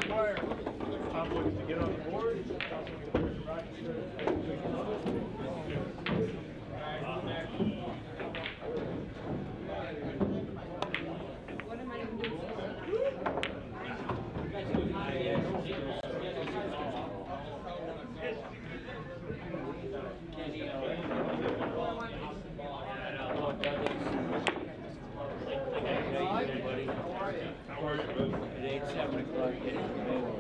McGuire. Tom's looking to get on the board. Tom's looking to push Rochester. What am I going to do? How are you, bud? At 8, 7 o'clock, getting the mail.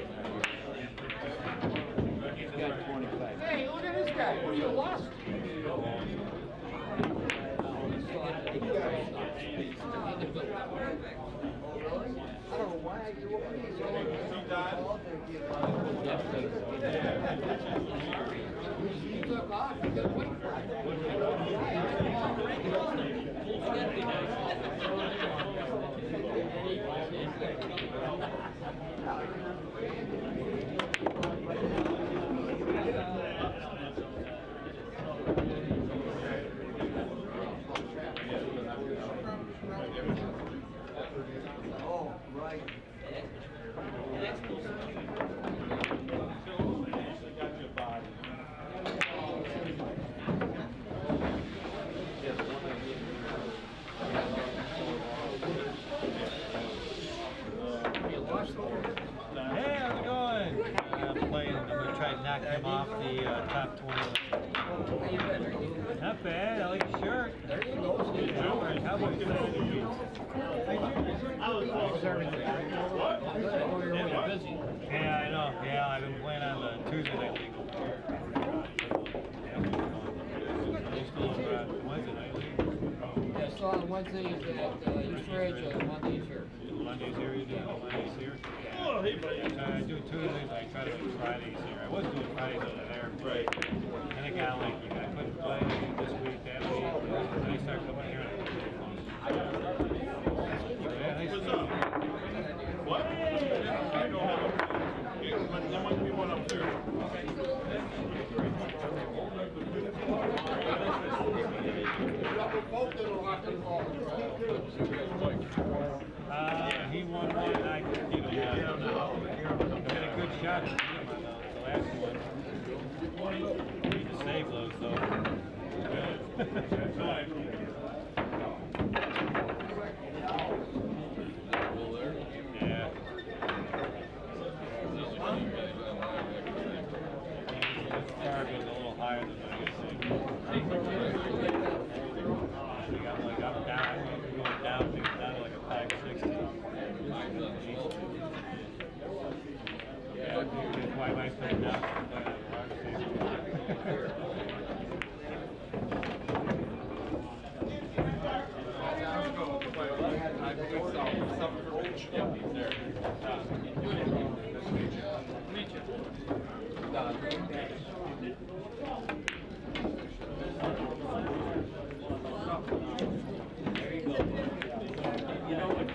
He's got 25. Hey, look at this guy. You lost. I don't know why I grew up with these. He took off. He got wait for Oh, right. Got your body. Hey, how's it going? I'm playing. I'm going to try to knock him off the top 20. Not bad. I like the shirt. There you go. Yeah, I know. Yeah, I've been playing on the Tuesday night league. Wednesday night league. Yeah, so on Wednesday is at East Ridge, and Monday's here. Mondays here, you do Mondays here. Oh, hey, buddy. I do Tuesdays, I try to do Fridays here. I was doing Fridays over there. Right. And it got like, I couldn't play this week, that week. And I started coming here and yeah, nice. What's up? What? I don't have a... There might be one up there. He won one and I beat him. I had a good shot at him on the last one. Need to save those though. Yeah. His car goes a little higher than I think. We got like up down, going down to like a 560. Yeah, that's why I put it down. There you go. You know what?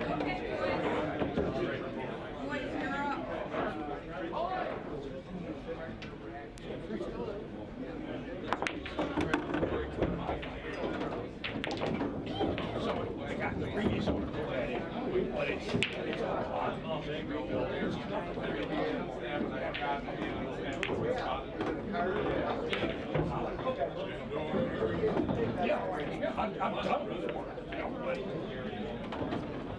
Okay. I'm done with it. You know, but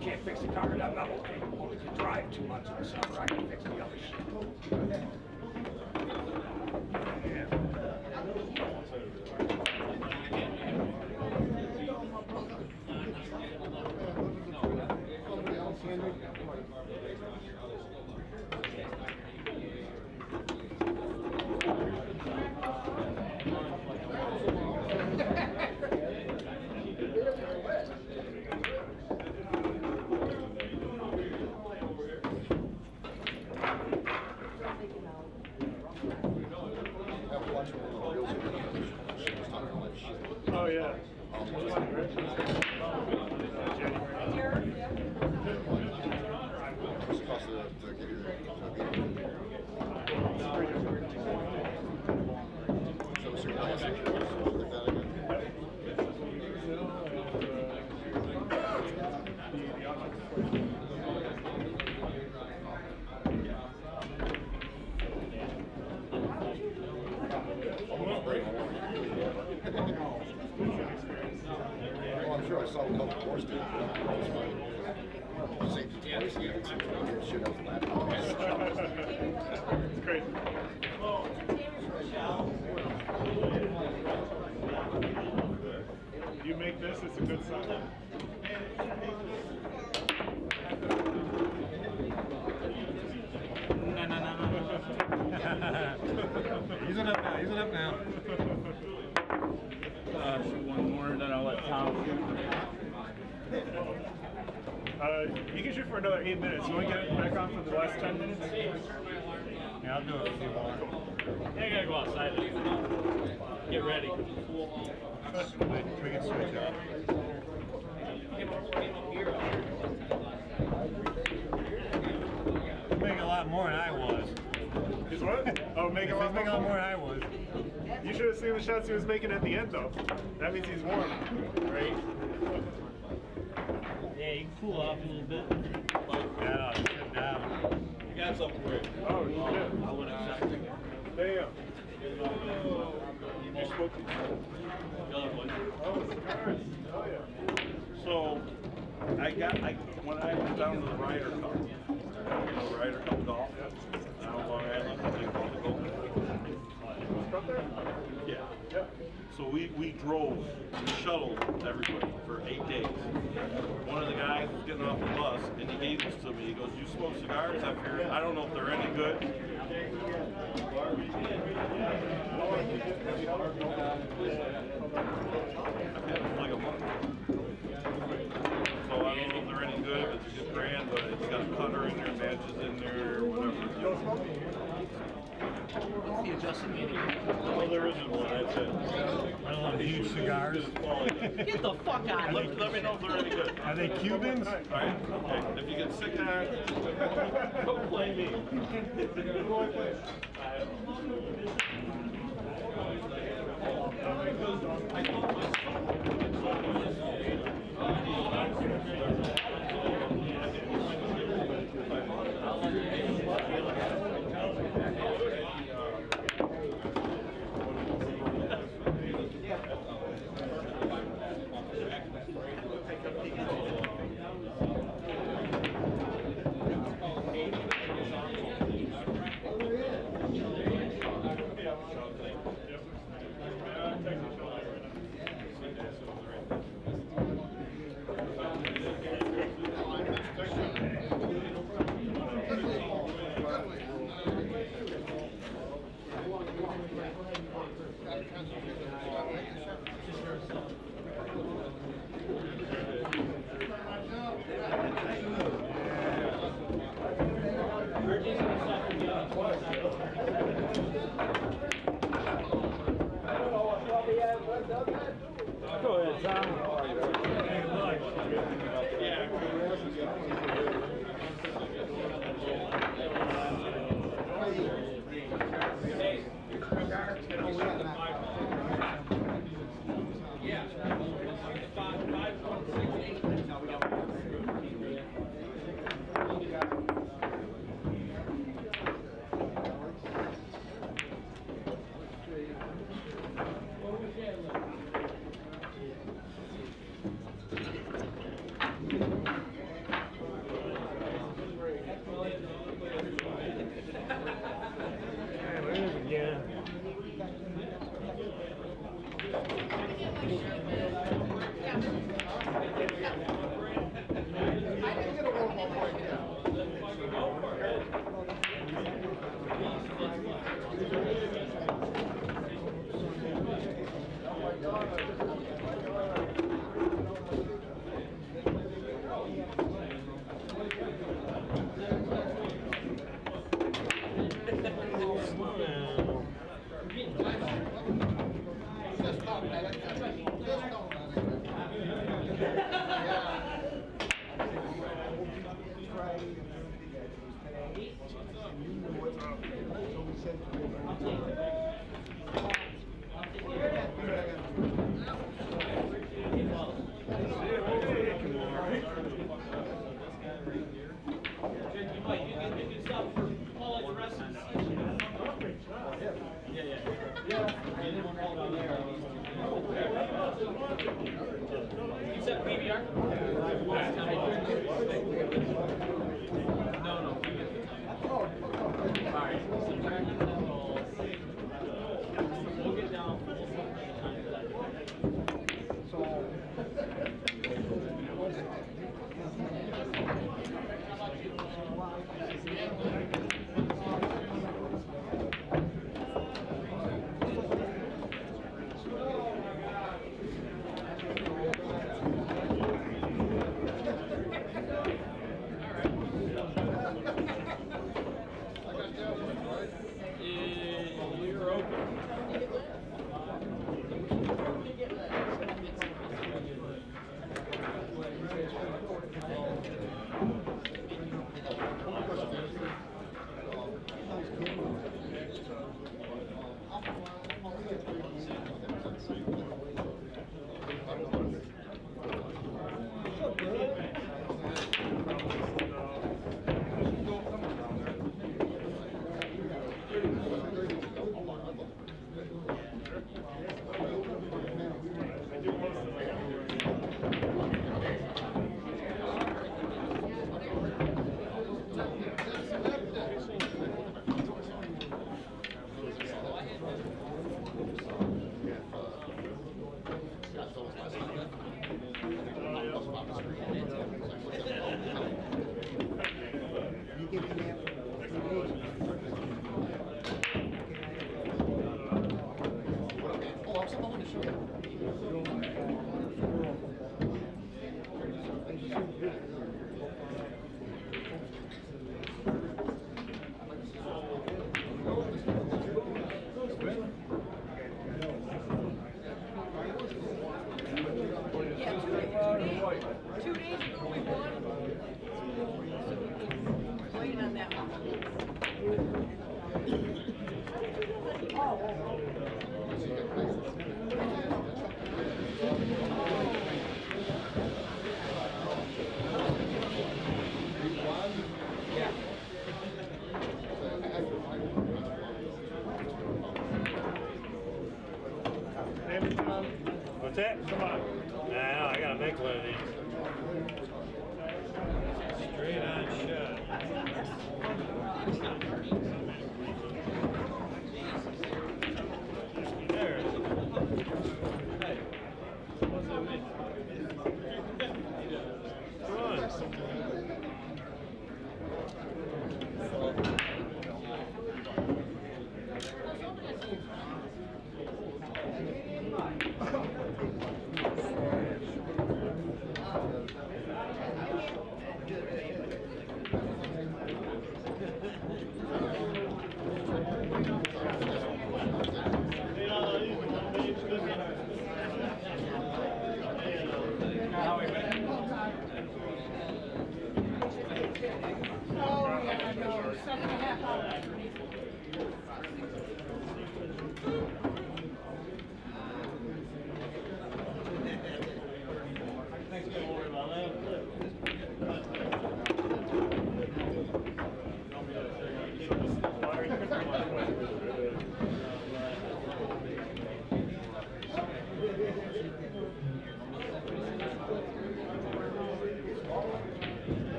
can't fix the car. I'm not capable to drive 2 months in the summer. I can fix the other shit. Oh yeah. Well, I'm sure I saw a couple of course doing safety twice and shit out the lap. It's crazy. You make this, it's a good sign. He's it up now, he's it up now. One more, then I'll let Tom shoot. You can shoot for another 8 minutes. You want to get it back on for the last 10 minutes? Yeah, I'll do it if you want. Yeah, I gotta go outside. Get ready. We can switch up. He's making a lot more than I was. He's what? Oh, making a lot He's making a lot more than I was. You should have seen the shots he was making at the end, though. That means he's warm, right? Yeah, you can cool off a little bit. Yeah, I'll sit down. You got something for it. Oh, you did. I would have checked. Damn. You spoke to The other one. Oh, cigars. Oh, yeah. So, when I was down to the Ryder Cup, Ryder Cup golf, down on Long Island, they call it golf. Up there? Yeah. Yep. So we drove, we shuttled everybody for 8 days. One of the guys was getting off the bus and he gave this to me. He goes, "You smoke cigars up here? I don't know if they're any good." I've had them for like a month. So I don't know if they're any good, if it's a good brand, but it's got a cutter in there, matches in there, or whatever. What's the adjustment meeting? Well, there isn't one, that's it. I don't want huge cigars. Get the fuck out of here. Let me know if they're any good. Are they Cubans? Alright, okay. If you get sick of that, don't blame me. What's that? Come on. Nah, I gotta make one of these. Straight on shot. There. Hey. What's that mean? Come on.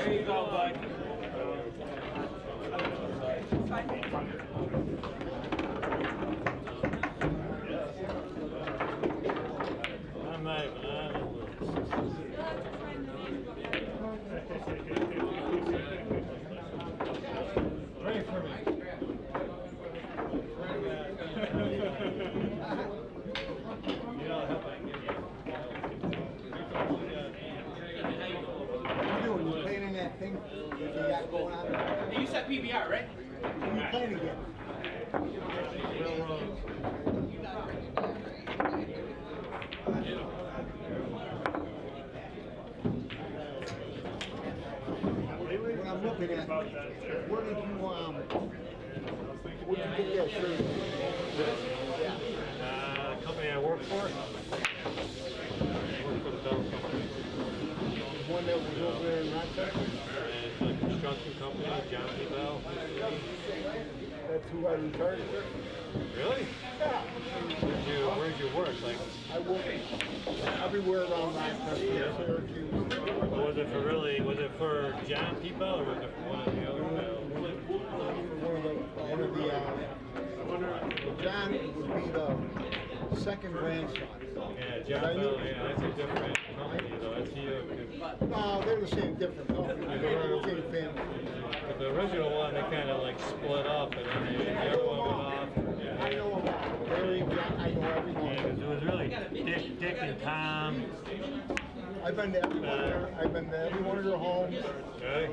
There you go, bud. I'm not even on it. Pray for me. You know, help I give you. You playing in that thing that you got going on? Hey, you said PBR, right? Who you playing against? Rhodes. What I'm looking at, where did you get that shirt? The company I work for. I work for the Bell Company. The one that was over there in Rochester? It's a construction company, John P. Bell. That's who I retired with? Really? Yeah. Where'd you work? Like, I work everywhere around Rochester, Syracuse. Was it for John P. Bell or was it for one of the other Bells? John would be the second grandson. Yeah, John Bell, yeah, that's a different company though. That's you. No, they're the same different company. They're the same family. But the original one, they kind of like split up and then the other one went off. I know about Larry, John, I know everyone. Yeah, because it was really Dick and Tom. I've been to every one of their homes. Okay.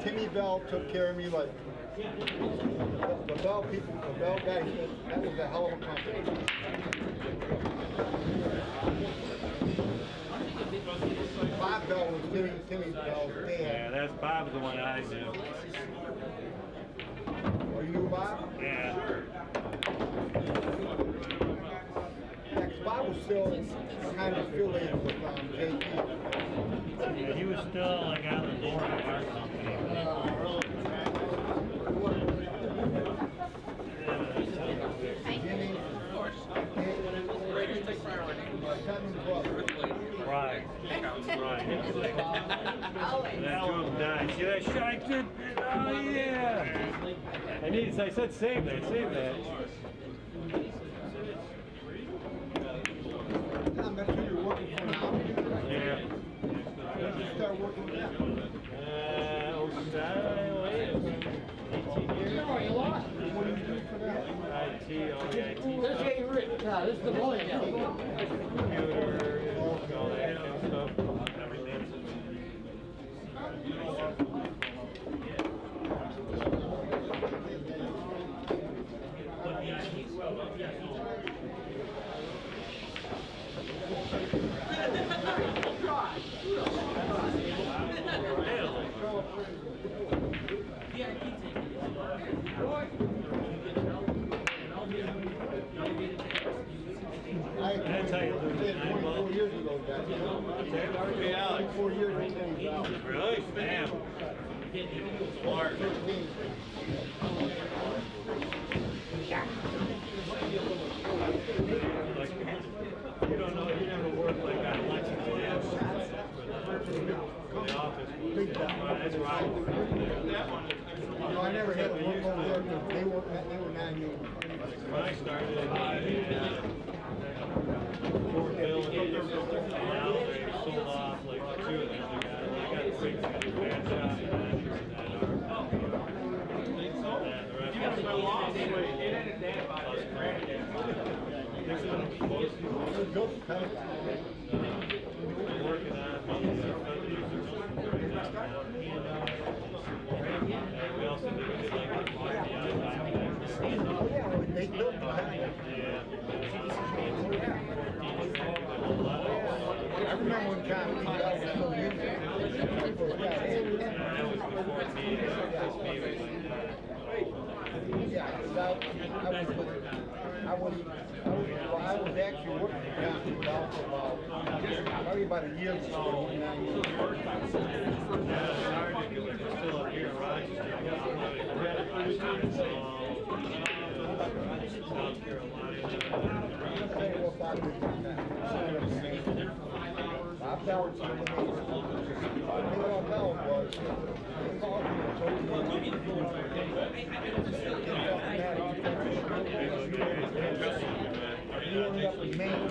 Timmy Bell took care of me like the Bell people, the Bell guys. That was a hell of a company. Bob Bell was Timmy Bell's dad. Yeah, that's Bob's the one I knew. Are you Bob? Yeah. Bob was still kind of affiliated with JP. Yeah, he was still like on the board of our company. Jimmy. Raiders take priority. Right. Right. That drove died. See that shot I did? Oh yeah. I said save that. Save that. That's who you're working for now? Yeah. When did you start working with them? 18 years. No, you lost. What do you do for them? IT, all the IT This stuff. ain't rich. No, this is the boy now. Computer, all that kind of stuff. Everything. That's how you lose it. 24 years ago, guys. Hey, Alex. 4 years ago. Really? Damn. Smart. You don't know, you never worked like that election for the office. That's right. No, I never had to work over there because they were non-union. When I started in Fort Bill, now they sold off like 2 of the other guys. They got 6 bad shop managers that are. And the rest of them plus grant. This is working on we also did like They built the yeah. I remember when John P. Bell was still using it. That was before me. Yeah, I was actually working for John P. Bell for probably about a year before he went on. Still up here in Rochester. South Carolina. Bob Bell was You ended up in Maine.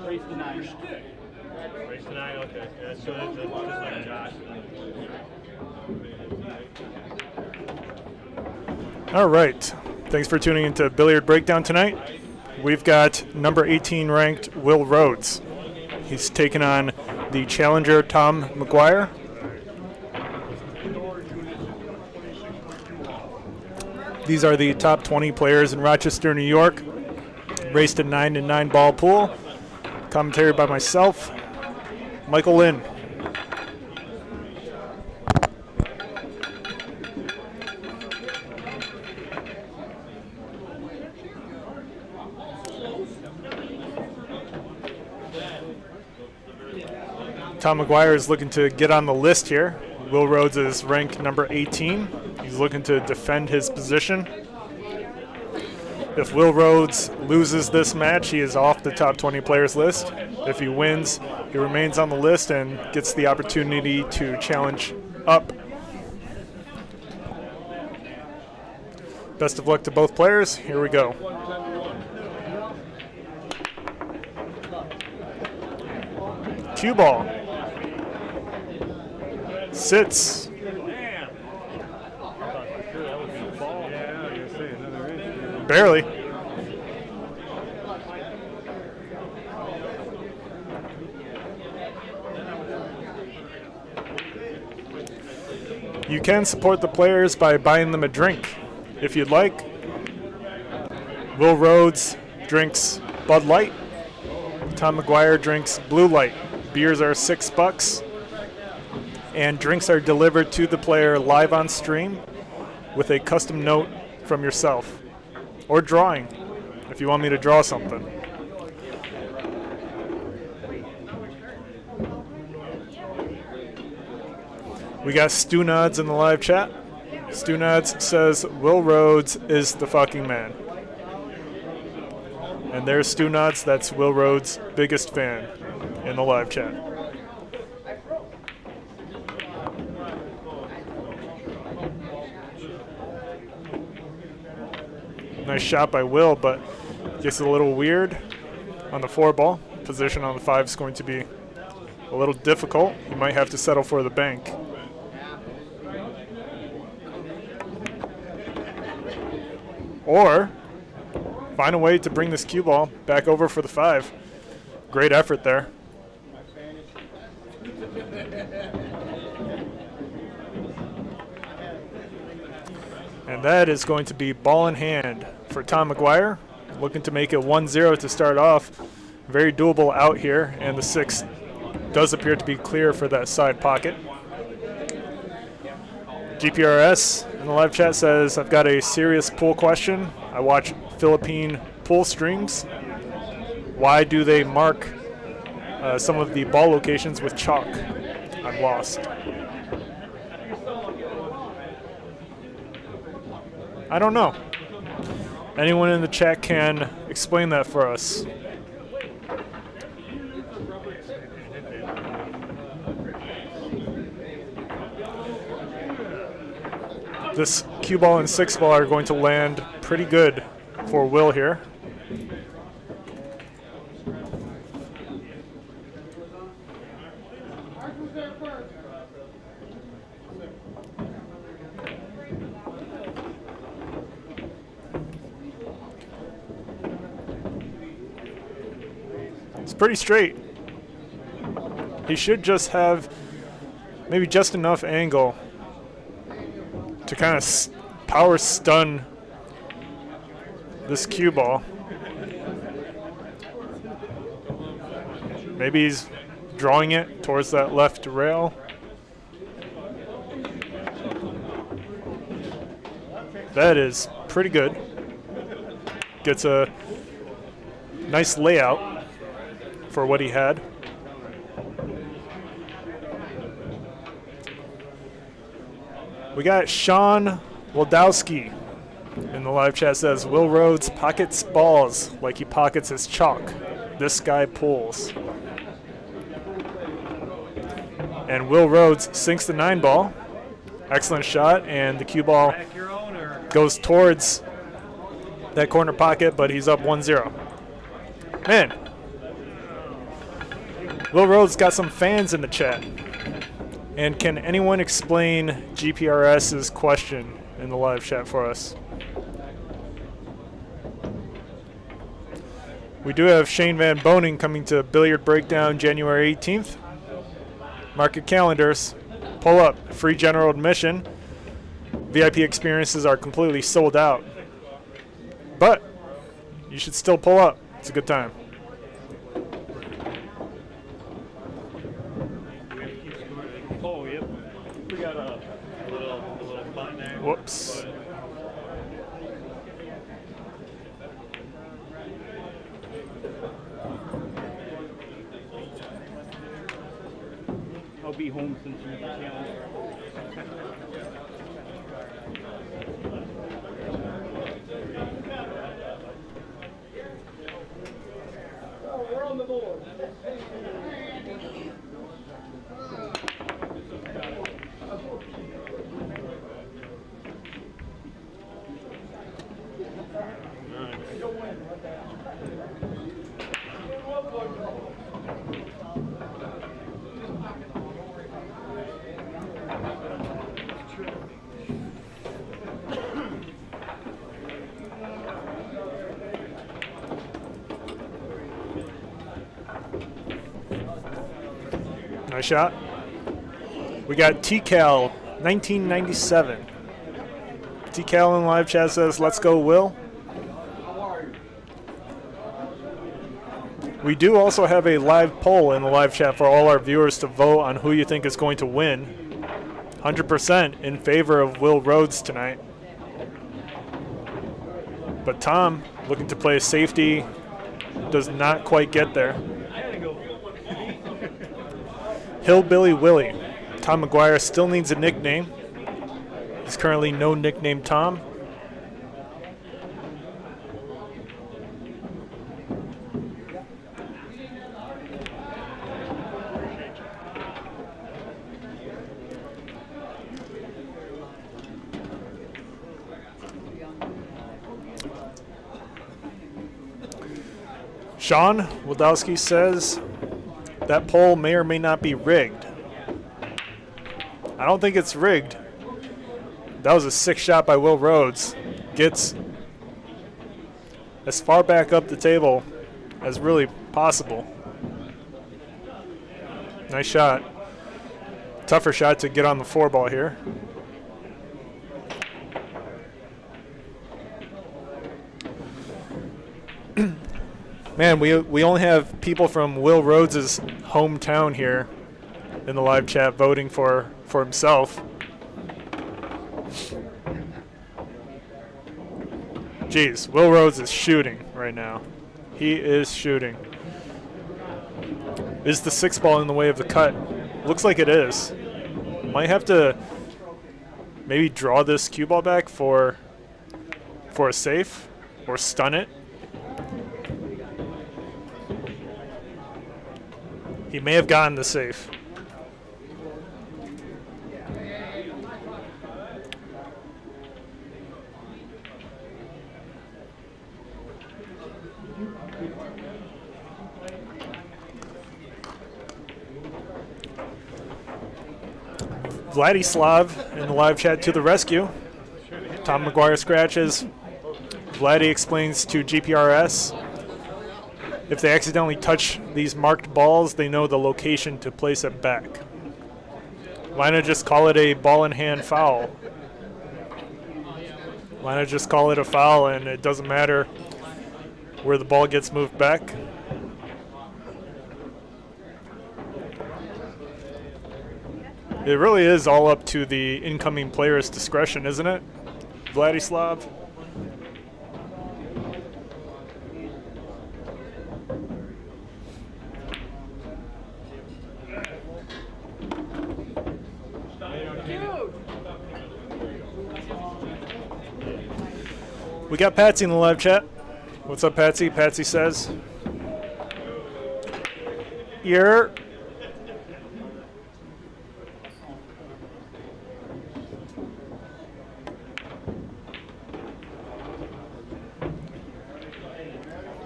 Race to 9. Race to 9, okay. Yeah, so that's just like Josh. All right. Thanks for tuning into Billiard Breakdown tonight. We've got number 18 ranked Will Rhodes. He's taking on the challenger Tom McGuire. These are the top 20 players in Rochester, New York. Raced a 9-9 ball pool. Commentary by myself, Michael Lynn. Tom McGuire is looking to get on the list here. Will Rhodes is ranked number 18. He's looking to defend his position. If Will Rhodes loses this match, he is off the top 20 players list. If he wins, he remains on the list and gets the opportunity to challenge up. Best of luck to both players. Here we go. Cue ball. Sits. Barely. You can support the players by buying them a drink if you'd like. Will Rhodes drinks Bud Light. Tom McGuire drinks Blue Light. Beers are $6, and drinks are delivered to the player live on stream with a custom note from yourself. Or drawing, if you want me to draw something. We got Stu Nods in the live chat. Stu Nods says, Will Rhodes is the fucking man. And there's Stu Nods, that's Will Rhodes' biggest fan in the live chat. Nice shot by Will, but gets a little weird on the 4-ball. Position on the 5 is going to be a little difficult. You might have to settle for the bank. Or find a way to bring this cue ball back over for the 5. Great effort there. And that is going to be ball in hand for Tom McGuire, looking to make it 1-0 to start off. Very doable out here, and the 6 does appear to be clear for that side pocket. GPRS in the live chat says, I've got a serious pool question. I watch Philippine pool streams. Why do they mark some of the ball locations with chalk? I'm lost. I don't know. Anyone in the chat can explain that for us. This cue ball and 6-ball are going to land pretty good for Will here. pretty straight. He should just have maybe just enough angle to kind of power stun this cue ball. Maybe he's drawing it towards that left rail. That is pretty good. Gets a nice layout for what he had. We got Sean Waldowski in the live chat says, Will Rhodes pockets balls like he pockets his chalk. This guy pulls. And Will Rhodes sinks the 9 ball. Excellent shot, and the cue ball goes towards that corner pocket, but he's up 1-0. Man, Will Rhodes got some fans in the chat. And can anyone explain GPRS's question in the live chat for us? We do have Shane Van Boning coming to Billiard Breakdown January 18th. Mark your calendars. Pull up. Free general admission. VIP experiences are completely sold out. But you should still pull up. It's a good time. Oh, yep. We got a little button there. Whoops. I'll be home since you can't. We're on the board. Nice shot. We got TCal 1997. TCal in live chat says, let's go, Will. We do also have a live poll in the live chat for all our viewers to vote on who you think is going to win. 100% in favor of Will Rhodes tonight. But Tom, looking to play safety, does not quite get there. Hillbilly Willie. Tom McGuire still needs a nickname. He's currently no nickname Tom. Sean Wildowski says that poll may or may not be rigged. I don't think it's rigged. That was a sick shot by Will Rhodes. Gets as far back up the table as really possible. Nice shot. Tougher shot to get on the 4 ball here. Man, we only have people from Will Rhodes' hometown here in the live chat voting for himself. Jeez, Will Rhodes is shooting right now. He is shooting. Is the 6 ball in the way of the cut? Looks like it is. Might have to maybe draw this cue ball back for a safe or stun it. He may have gotten the safe. Vladislav in the live chat to the rescue. Tom McGuire scratches. Vladdy explains to GPRS if they accidentally touch these marked balls, they know the location to place it back. Why not just call it a ball in hand foul? Why not just call it a foul and it doesn't matter where the ball gets moved back? It really is all up to the incoming player's discretion, isn't it, Vladislav? We got Patsy in the live chat. What's up, Patsy? Patsy says, "You're."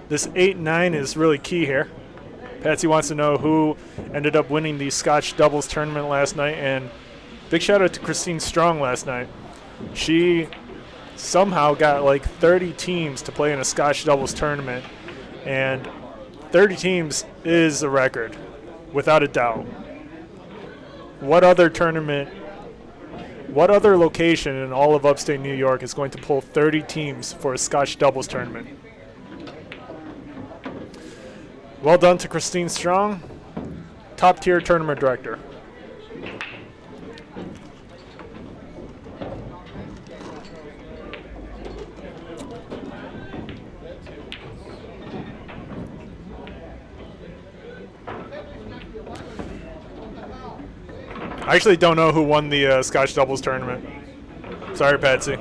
This 8-9 is really key here. Patsy wants to know who ended up winning the Scotch doubles tournament last night, and big shout out to Christine Strong last night. She somehow got like 30 teams to play in a Scotch doubles tournament, and 30 teams is a record, without a doubt. What other tournament, what other location in all of upstate New York is going to pull 30 teams for a Scotch doubles tournament? Well done to Christine Strong, top tier tournament director. I actually don't know who won the Scotch doubles tournament. Sorry, Patsy.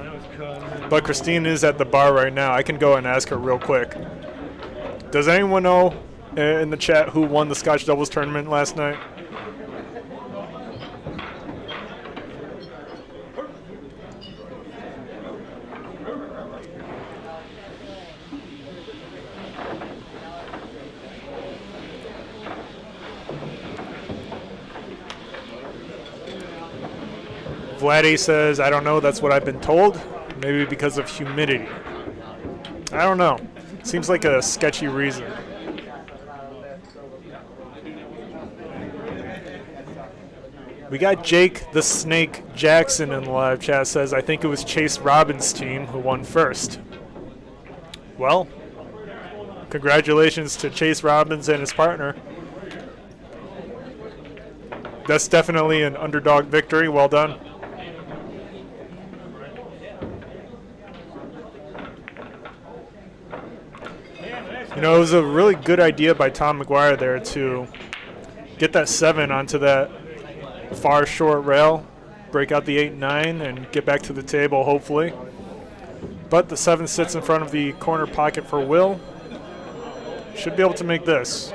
But Christine is at the bar right now. I can go and ask her real quick. Does anyone know in the chat who won the Scotch doubles tournament last night? Vladdy says, I don't know, that's what I've been told. Maybe because of humidity. I don't know. Seems like a sketchy reason. We got Jake the Snake Jackson in the live chat, says, I think it was Chase Robbins' team who won first. Well, congratulations to Chase Robbins and his partner. That's definitely an underdog victory. Well done. You know, it was a really good idea by Tom McGuire there to get that 7 onto that far short rail, break out the 8-9, and get back to the table, hopefully. But the 7 sits in front of the corner pocket for Will. Should be able to make this.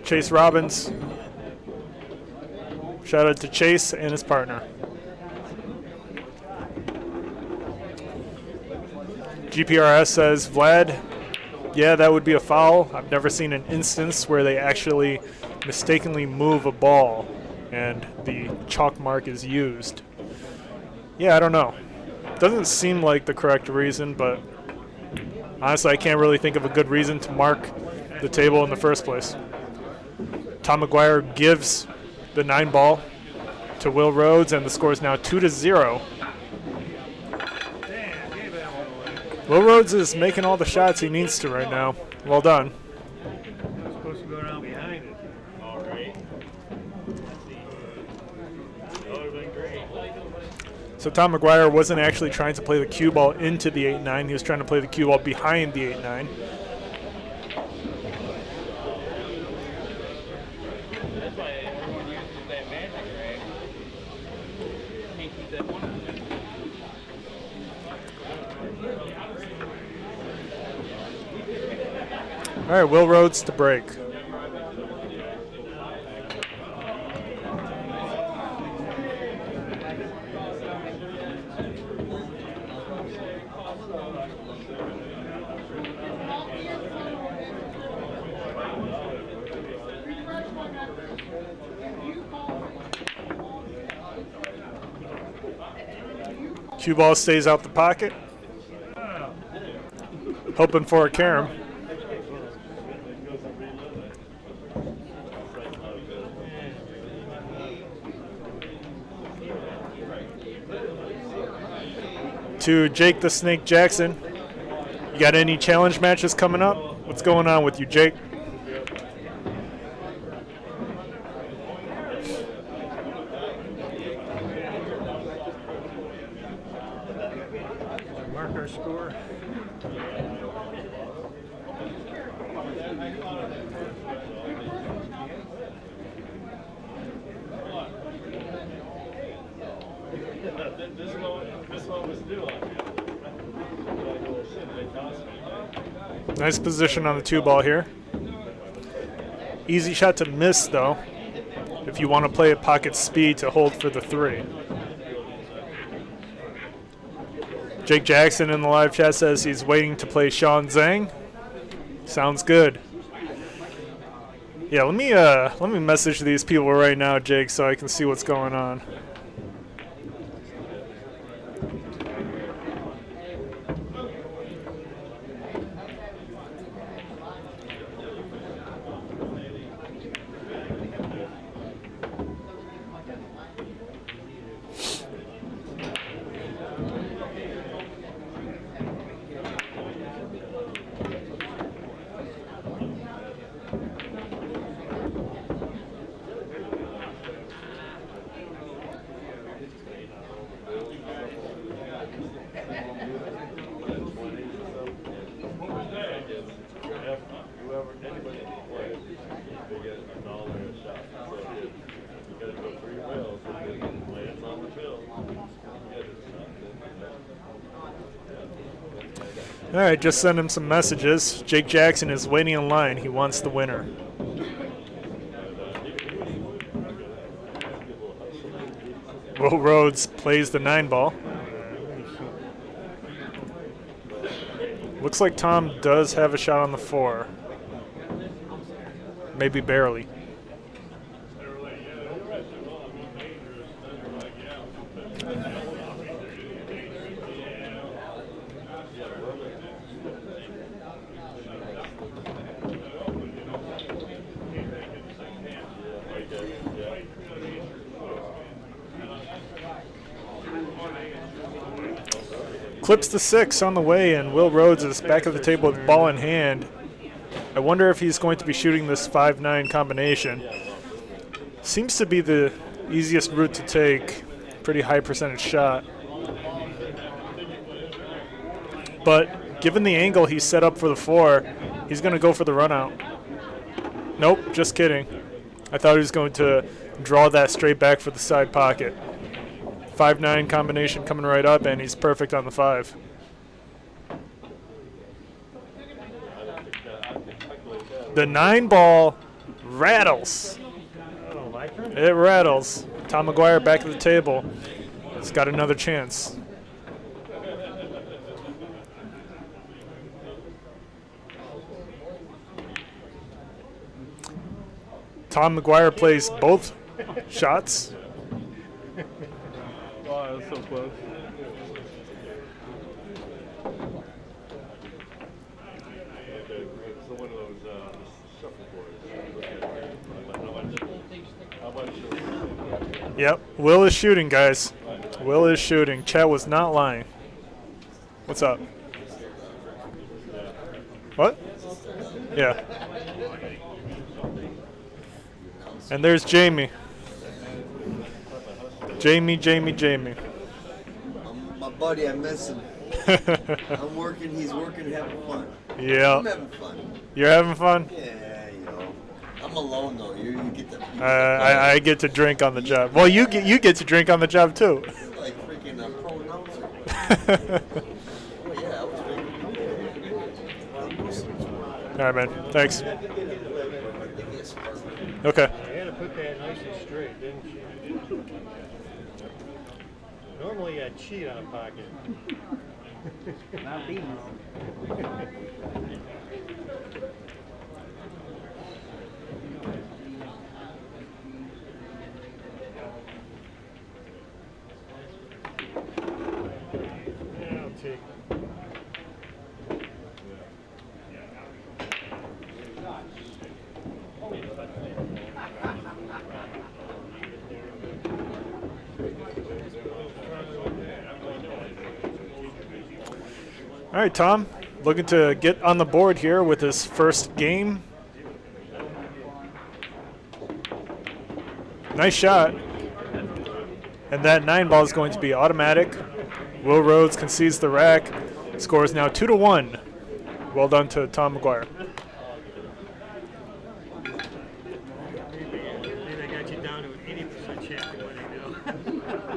Chase Robbins. Shout out to Chase and his partner. GPRS says, Vlad, yeah, that would be a foul. I've never seen an instance where they actually mistakenly move a ball and the chalk mark is used. Yeah, I don't know. Doesn't seem like the correct reason, but honestly, I can't really think of a good reason to mark the table in the first place. Tom McGuire gives the 9 ball to Will Rhodes, and the score is now 2-0. Will Rhodes is making all the shots he needs to right now. Well done. Supposed to go down behind it. All right. That would have been great. So Tom McGuire wasn't actually trying to play the cue ball into the 8-9. He was trying to play the cue ball behind the 8-9. That's why everyone uses that magic, right? Can't keep that one. All right, Will Rhodes to break. Cue ball stays out the pocket. Hoping for a carom. To Jake the Snake Jackson. You got any challenge matches coming up? What's going on with you, Jake? Mark our score. Nice position on the 2-ball here. Easy shot to miss, though, if you want to play at pocket speed to hold for the 3. Jake Jackson in the live chat says he's waiting to play Sean Zhang. Sounds good. Yeah, let me message these people right now, Jake, so I can see what's going on. All right, just send him some messages. Jake Jackson is waiting in line. He wants the winner. Will Rhodes plays the 9-ball. Looks like Tom does have a shot on the 4. Maybe barely. Clips the 6 on the way, and Will Rhodes is back at the table with ball in hand. I wonder if he's going to be shooting this 5-9 combination. Seems to be the easiest route to take. Pretty high percentage shot. But given the angle he's set up for the 4, he's going to go for the run out. Nope, just kidding. I thought he was going to draw that straight back for the side pocket. 5-9 combination coming right up, and he's perfect on the 5. The 9-ball rattles. It rattles. Tom McGuire back at the table. He's got another chance. Tom McGuire plays both shots. Oh, that was so close. So one of those shuffleboards. Yep, Will is shooting, guys. Will is shooting. Chat was not lying. What's up? What? Yeah. And there's Jamie. Jamie. My buddy, I miss him. I'm working, he's working, having fun. Yeah. I'm having fun. You're having fun? Yeah, you know. I'm alone though. You get to. I get to drink on the job. Well, you get to drink on the job too. You're like freaking pro announcer. Oh yeah, I was All right, man. Thanks. Okay. You had to put that nice and straight, didn't you? Normally I'd cheat on a pocket. Not these. All right, Tom, looking to get on the board here with his first game. Nice shot. And that 9 ball is going to be automatic. Will Rhodes concedes the rack. Score is now 2-1. Well done to Tom McGuire. They got you down to an 80% chance of winning now.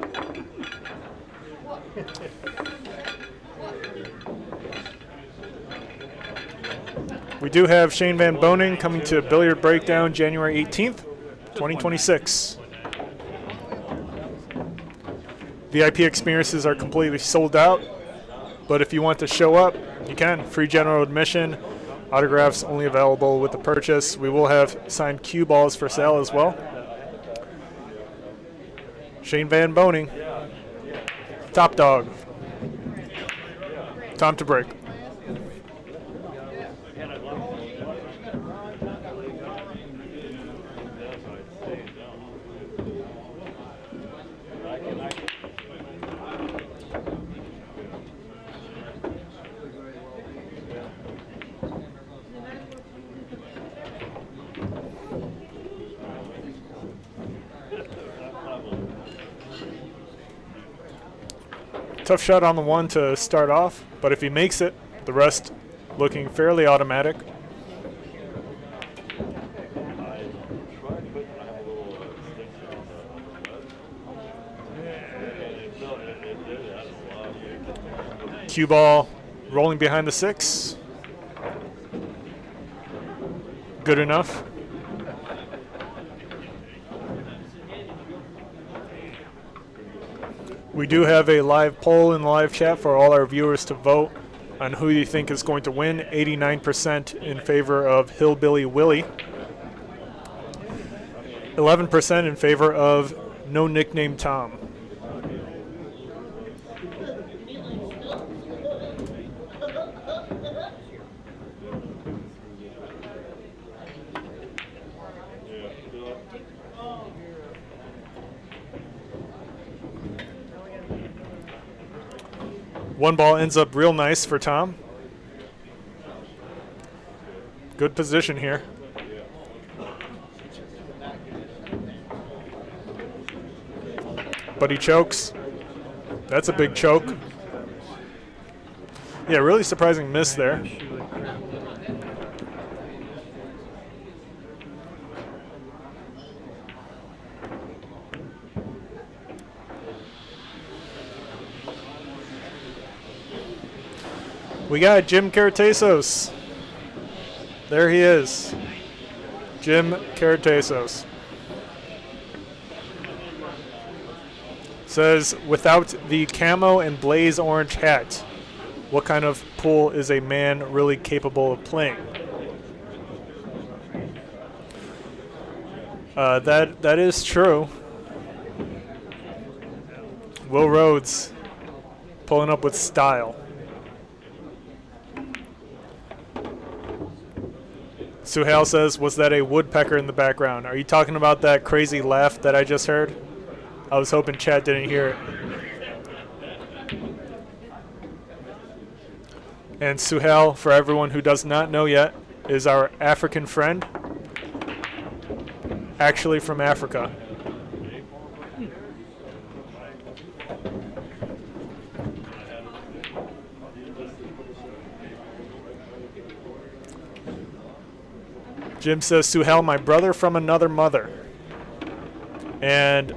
We do have Shane Van Boning coming to Billiard Breakdown January 18th, 2026. VIP experiences are completely sold out, but if you want to show up, you can. Free general admission. Autographs only available with the purchase. We will have signed cue balls for sale as well. Shane Van Boning, top dog. Time to break. Tough shot on the 1 to start off, but if he makes it, the rest looking fairly automatic. Cue ball rolling behind the 6. Good enough. We do have a live poll in the live chat for all our viewers to vote on who you think is going to win. 89% in favor of Hillbilly Willie. 11% in favor of No Nickname Tom. One ball ends up real nice for Tom. Good position here. But he chokes. That's a big choke. Yeah, really surprising miss there. We got Jim Caratasos. There he is. Jim Caratasos. Says, without the camo and blaze orange hat, what kind of pool is a man really capable of playing? That is true. Will Rhodes pulling up with style. Suhail says, was that a woodpecker in the background? Are you talking about that crazy laugh that I just heard? I was hoping Chad didn't hear it. And Suhail, for everyone who does not know yet, is our African friend. Actually from Africa. Jim says, Suhail, my brother from another mother. And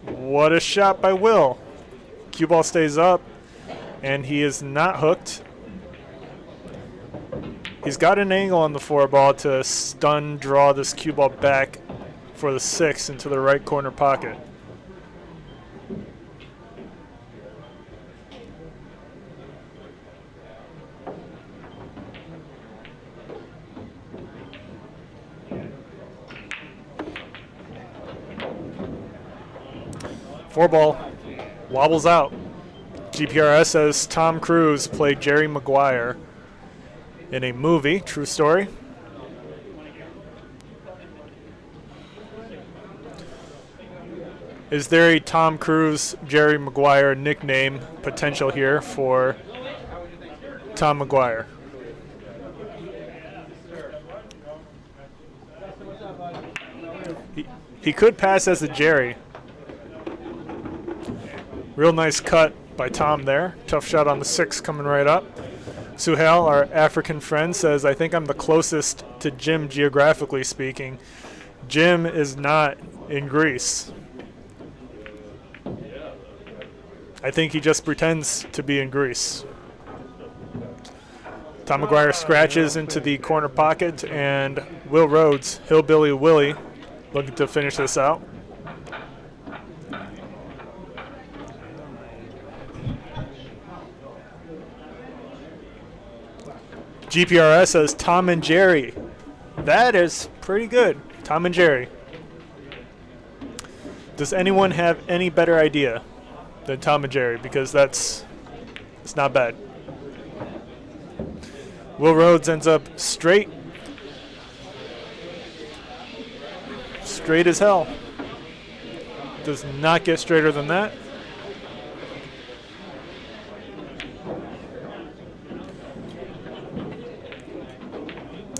what a shot by Will. Cue ball stays up, and he is not hooked. He's got an angle on the 4 ball to stun draw this cue ball back for the 6 into the right corner pocket. Four ball wobbles out. GPRS says Tom Cruise played Jerry Maguire in a movie. True story. Is there a Tom Cruise, Jerry McGuire nickname potential here for Tom McGuire? He could pass as a Jerry. Real nice cut by Tom there. Tough shot on the 6 coming right up. Suhas, our African friend, says, I think I'm the closest to Jim geographically speaking. Jim is not in Greece. I think he just pretends to be in Greece. Tom McGuire scratches into the corner pocket, and Will Rhodes, Hillbilly Willie, looking to finish this out. GPRS says Tom and Jerry. That is pretty good. Tom and Jerry. Does anyone have any better idea than Tom and Jerry? Because it's not bad. Will Rhodes ends up straight. Straight as hell. Does not get straighter than that.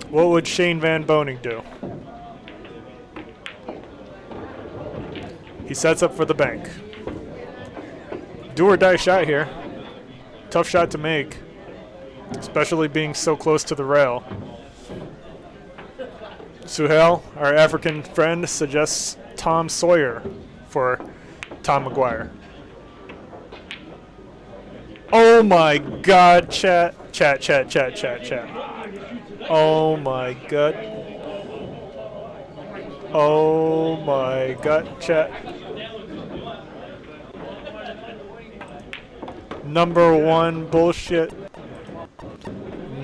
What would Shane Van Boning do? He sets up for the bank. Do or die shot here. Tough shot to make, especially being so close to the rail. Suhas, our African friend, suggests Tom Sawyer for Tom McGuire. Oh my God, chat. Oh my God. Oh my God, chat. Number one bullshit.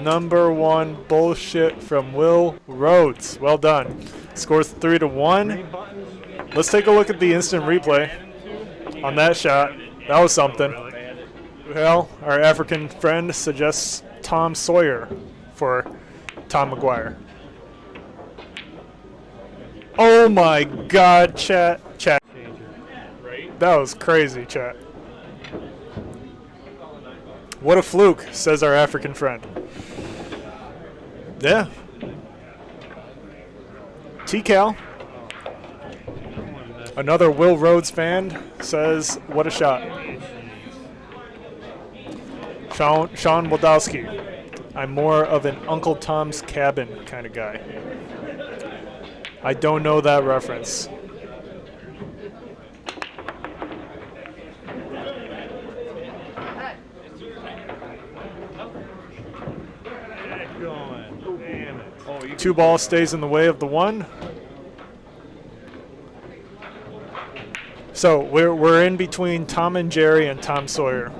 Number one bullshit from Will Rhodes. Well done. Scores 3-1. Let's take a look at the instant replay on that shot. That was something. Well, our African friend suggests Tom Sawyer for Tom McGuire. Oh my God, chat. That was crazy, chat. What a fluke, says our African friend. Yeah. T-Cal, another Will Rhodes fan, says, what a shot. Sean Waldowski, I'm more of an Uncle Tom's Cabin kind of guy. I don't know that reference. Two ball stays in the way of the one. So we're in between Tom and Jerry and Tom Sawyer.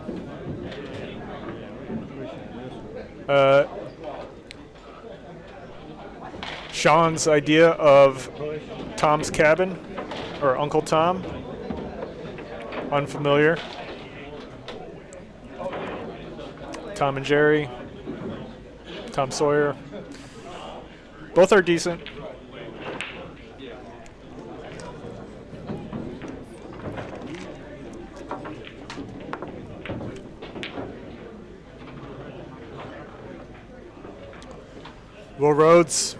Sean's idea of Tom's Cabin or Uncle Tom. Unfamiliar. Tom and Jerry. Tom Sawyer. Both are decent. Will Rhodes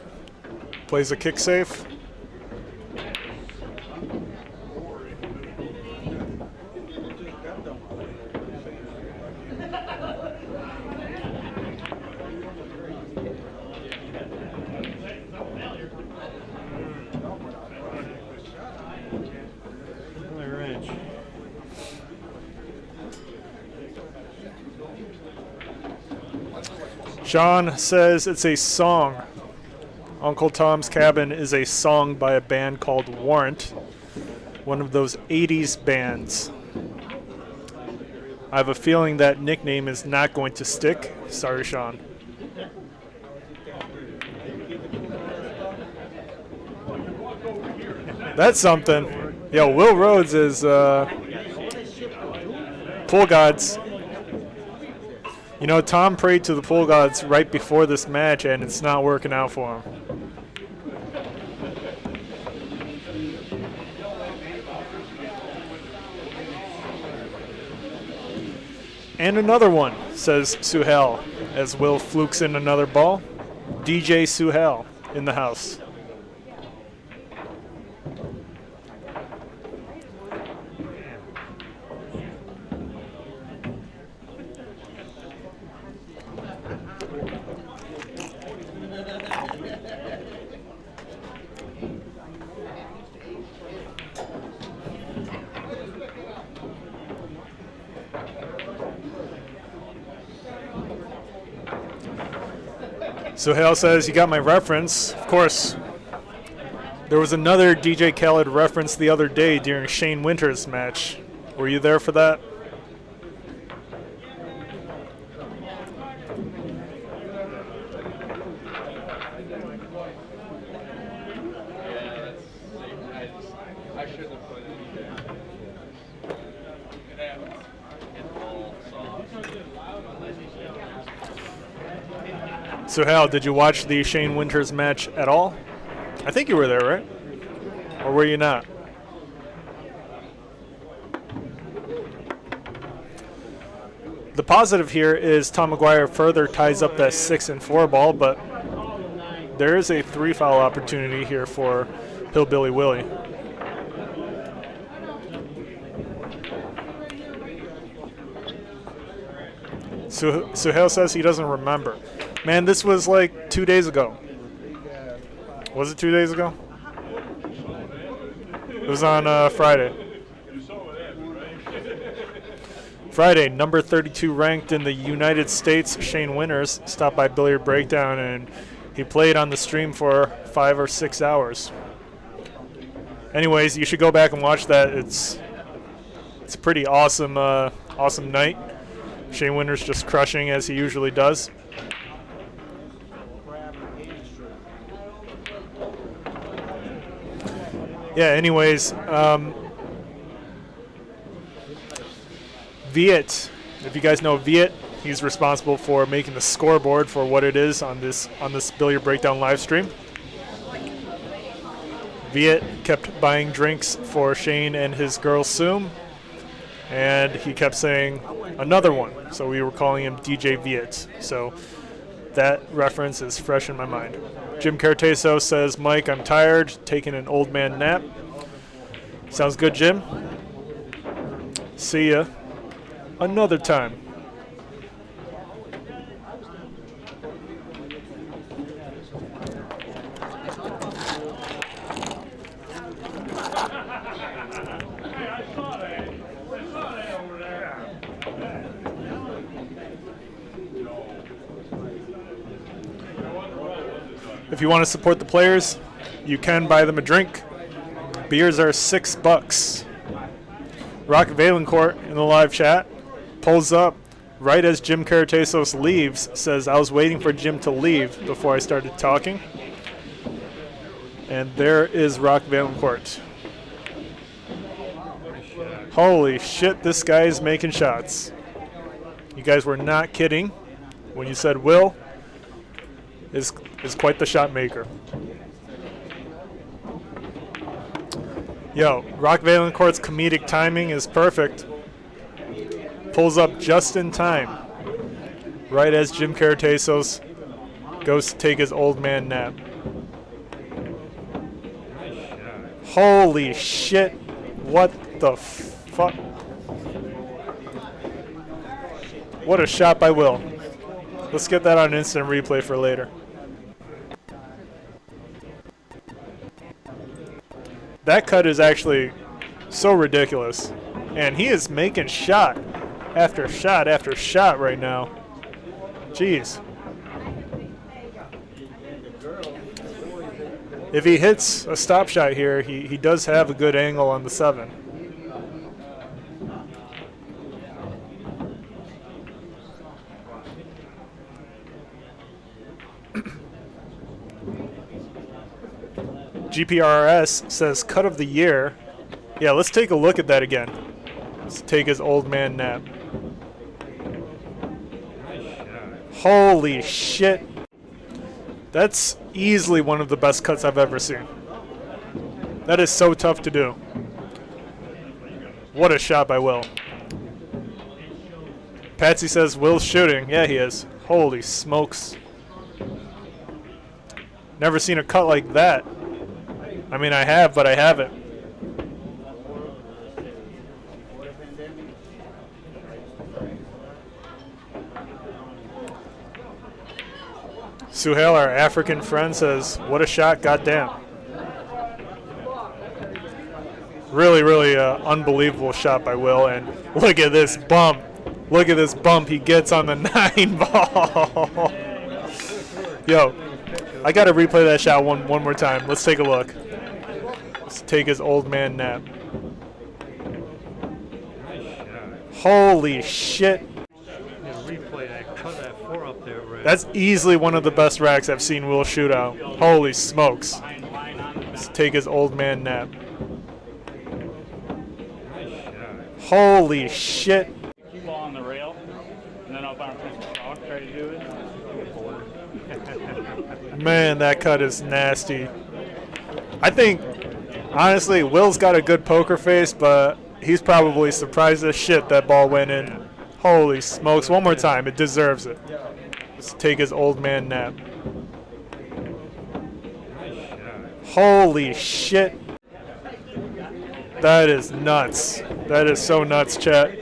plays a kick safe. Sean says it's a song. Uncle Tom's Cabin is a song by a band called Warrant, one of those 80s bands. I have a feeling that nickname is not going to stick. Sorry, Sean. That's something. Yo, Will Rhodes is pool gods. You know, Tom prayed to the pool gods right before this match, and it's not working out for him. And another one, says Suhel, as Will flukes in another ball. DJ Suhel in the house. So Hale says, you got my reference. Of course, there was another DJ Khaled reference the other day during Shane Winter's match. Were you there for that? I shouldn't have put it in there. It happens. It's all soft. So Hal, did you watch the Shane Winters match at all? I think you were there, right? Or were you not? The positive here is Tom McGuire further ties up that 6-4 ball, but there is a 3-foul opportunity here for Hillbilly Willie. Suhail says he doesn't remember. Man, this was like 2 days ago. Was it 2 days ago? It was on Friday. Friday, number 32 ranked in the United States, Shane Winters, stopped by Billiard Breakdown, and he played on the stream for 5 or 6 hours. Anyways, you should go back and watch that. It's a pretty awesome awesome night. Shane Winters just crushing as he usually does. Yeah, anyways, Viet, if you guys know Viet, he's responsible for making the scoreboard for what it is on this Billiard Breakdown live stream. Viet kept buying drinks for Shane and his girl Soom, and he kept saying another one, so we were calling him DJ Viet. So that reference is fresh in my mind. Jim Carteso says, Mike, I'm tired, taking an old man nap. Sounds good, Jim. See ya another time. If you want to support the players, you can buy them a drink. Beers are $6. Rock Valencourt in the live chat pulls up right as Jim Cartesos leaves, says, I was waiting for Jim to leave before I started talking. And there is Rock Valencourt. Holy shit, this guy is making shots. You guys were not kidding when you said Will is quite the shot maker. Yo, Rock Valencourt's comedic timing is perfect. Pulls up just in time, right as Jim Cartesos goes to take his old man nap. Holy shit, what the fuck? What a shot by Will. Let's get that on instant replay for later. That cut is actually so ridiculous. And he is making shot after shot after shot right now. Jeez. If he hits a stop shot here, he does have a good angle on the 7. GPRS says cut of the year. Yeah, let's take a look at that again. Let's take his old man nap. Holy shit. That's easily one of the best cuts I've ever seen. That is so tough to do. What a shot by Will. Patsy says Will's shooting. Yeah, he is. Holy smokes. Never seen a cut like that. I mean, I have, but I haven't. Suhail, our African friend, says, what a shot, goddamn. Really, really unbelievable shot by Will. And look at this bump. Look at this bump he gets on the 9 ball. Yo, I got to replay that shot one more time. Let's take a look. Let's take his old man nap. Holy shit. Replay that, cut that 4 up there, Ray. That's easily one of the best racks I've seen Will shoot out. Holy smokes. Let's take his old man nap. Holy shit. Keep ball on the rail, and then I'll bounce some chalk, try to do it. Man, that cut is nasty. I think, honestly, Will's got a good poker face, but he's probably surprised as shit that ball went in. Holy smokes. One more time. It deserves it. Let's take his old man nap. Holy shit. That is nuts. That is so nuts, chat.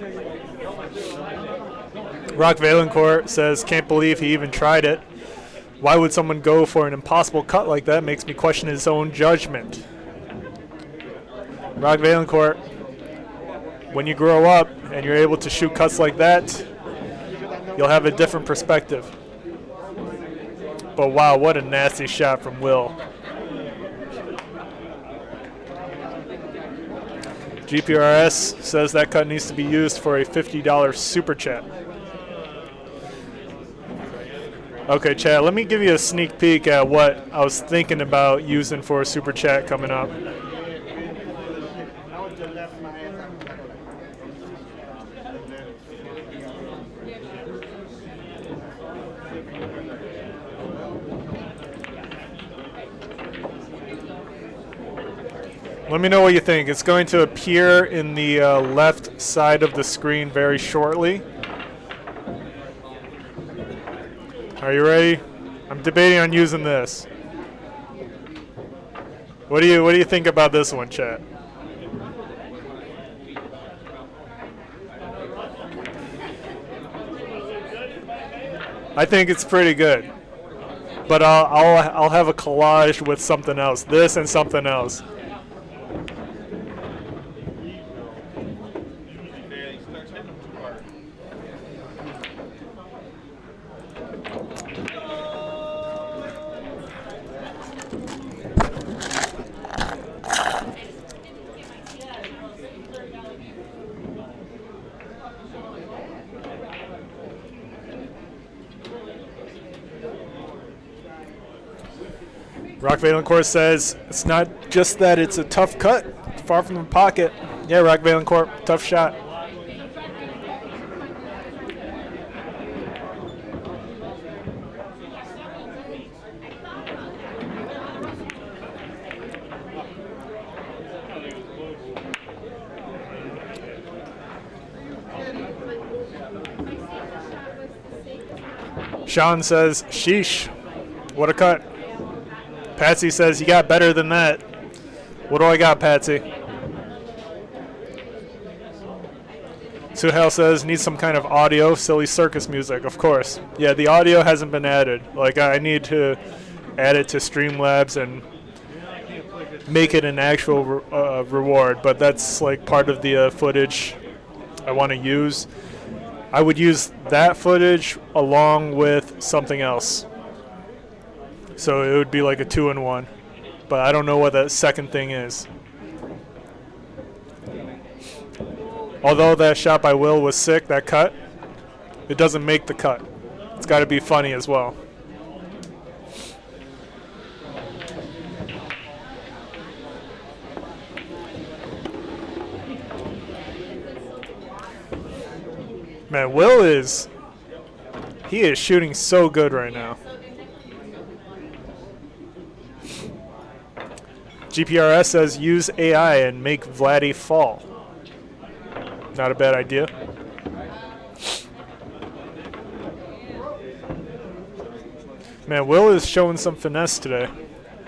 Rock Valencourt says, can't believe he even tried it. Why would someone go for an impossible cut like that? Makes me question his own judgment. Rock Valencourt, when you grow up and you're able to shoot cuts like that, you'll have a different perspective. But wow, what a nasty shot from Will. GPRS says that cut needs to be used for a $50 super chat. Okay, chat, let me give you a sneak peek at what I was thinking about using for a super chat coming up. Let me know what you think. It's going to appear in the left side of the screen very shortly. Are you ready? I'm debating on using this. What do you think about this one, chat? I think it's pretty good, but I'll have a collage with something else. This and something else. Rock Valencourt says, it's not just that it's a tough cut, it's far from the pocket. Yeah, Rock Valencourt, tough shot. Sean says, sheesh, what a cut. Patsy says, you got better than that. What do I got, Patsy? Suhail says, need some kind of audio, silly circus music, of course. Yeah, the audio hasn't been added. Like, I need to add it to Streamlabs and make it an actual reward, but that's like part of the footage I want to use. I would use that footage along with something else. So it would be like a 2-in-1, but I don't know what that second thing is. Although that shot by Will was sick, that cut, it doesn't make the cut. It's got to be funny as well. Man, Will is, he is shooting so good right now. GPRS says use AI and make Vladdy fall. Not a bad idea. Man, Will is showing some finesse today. I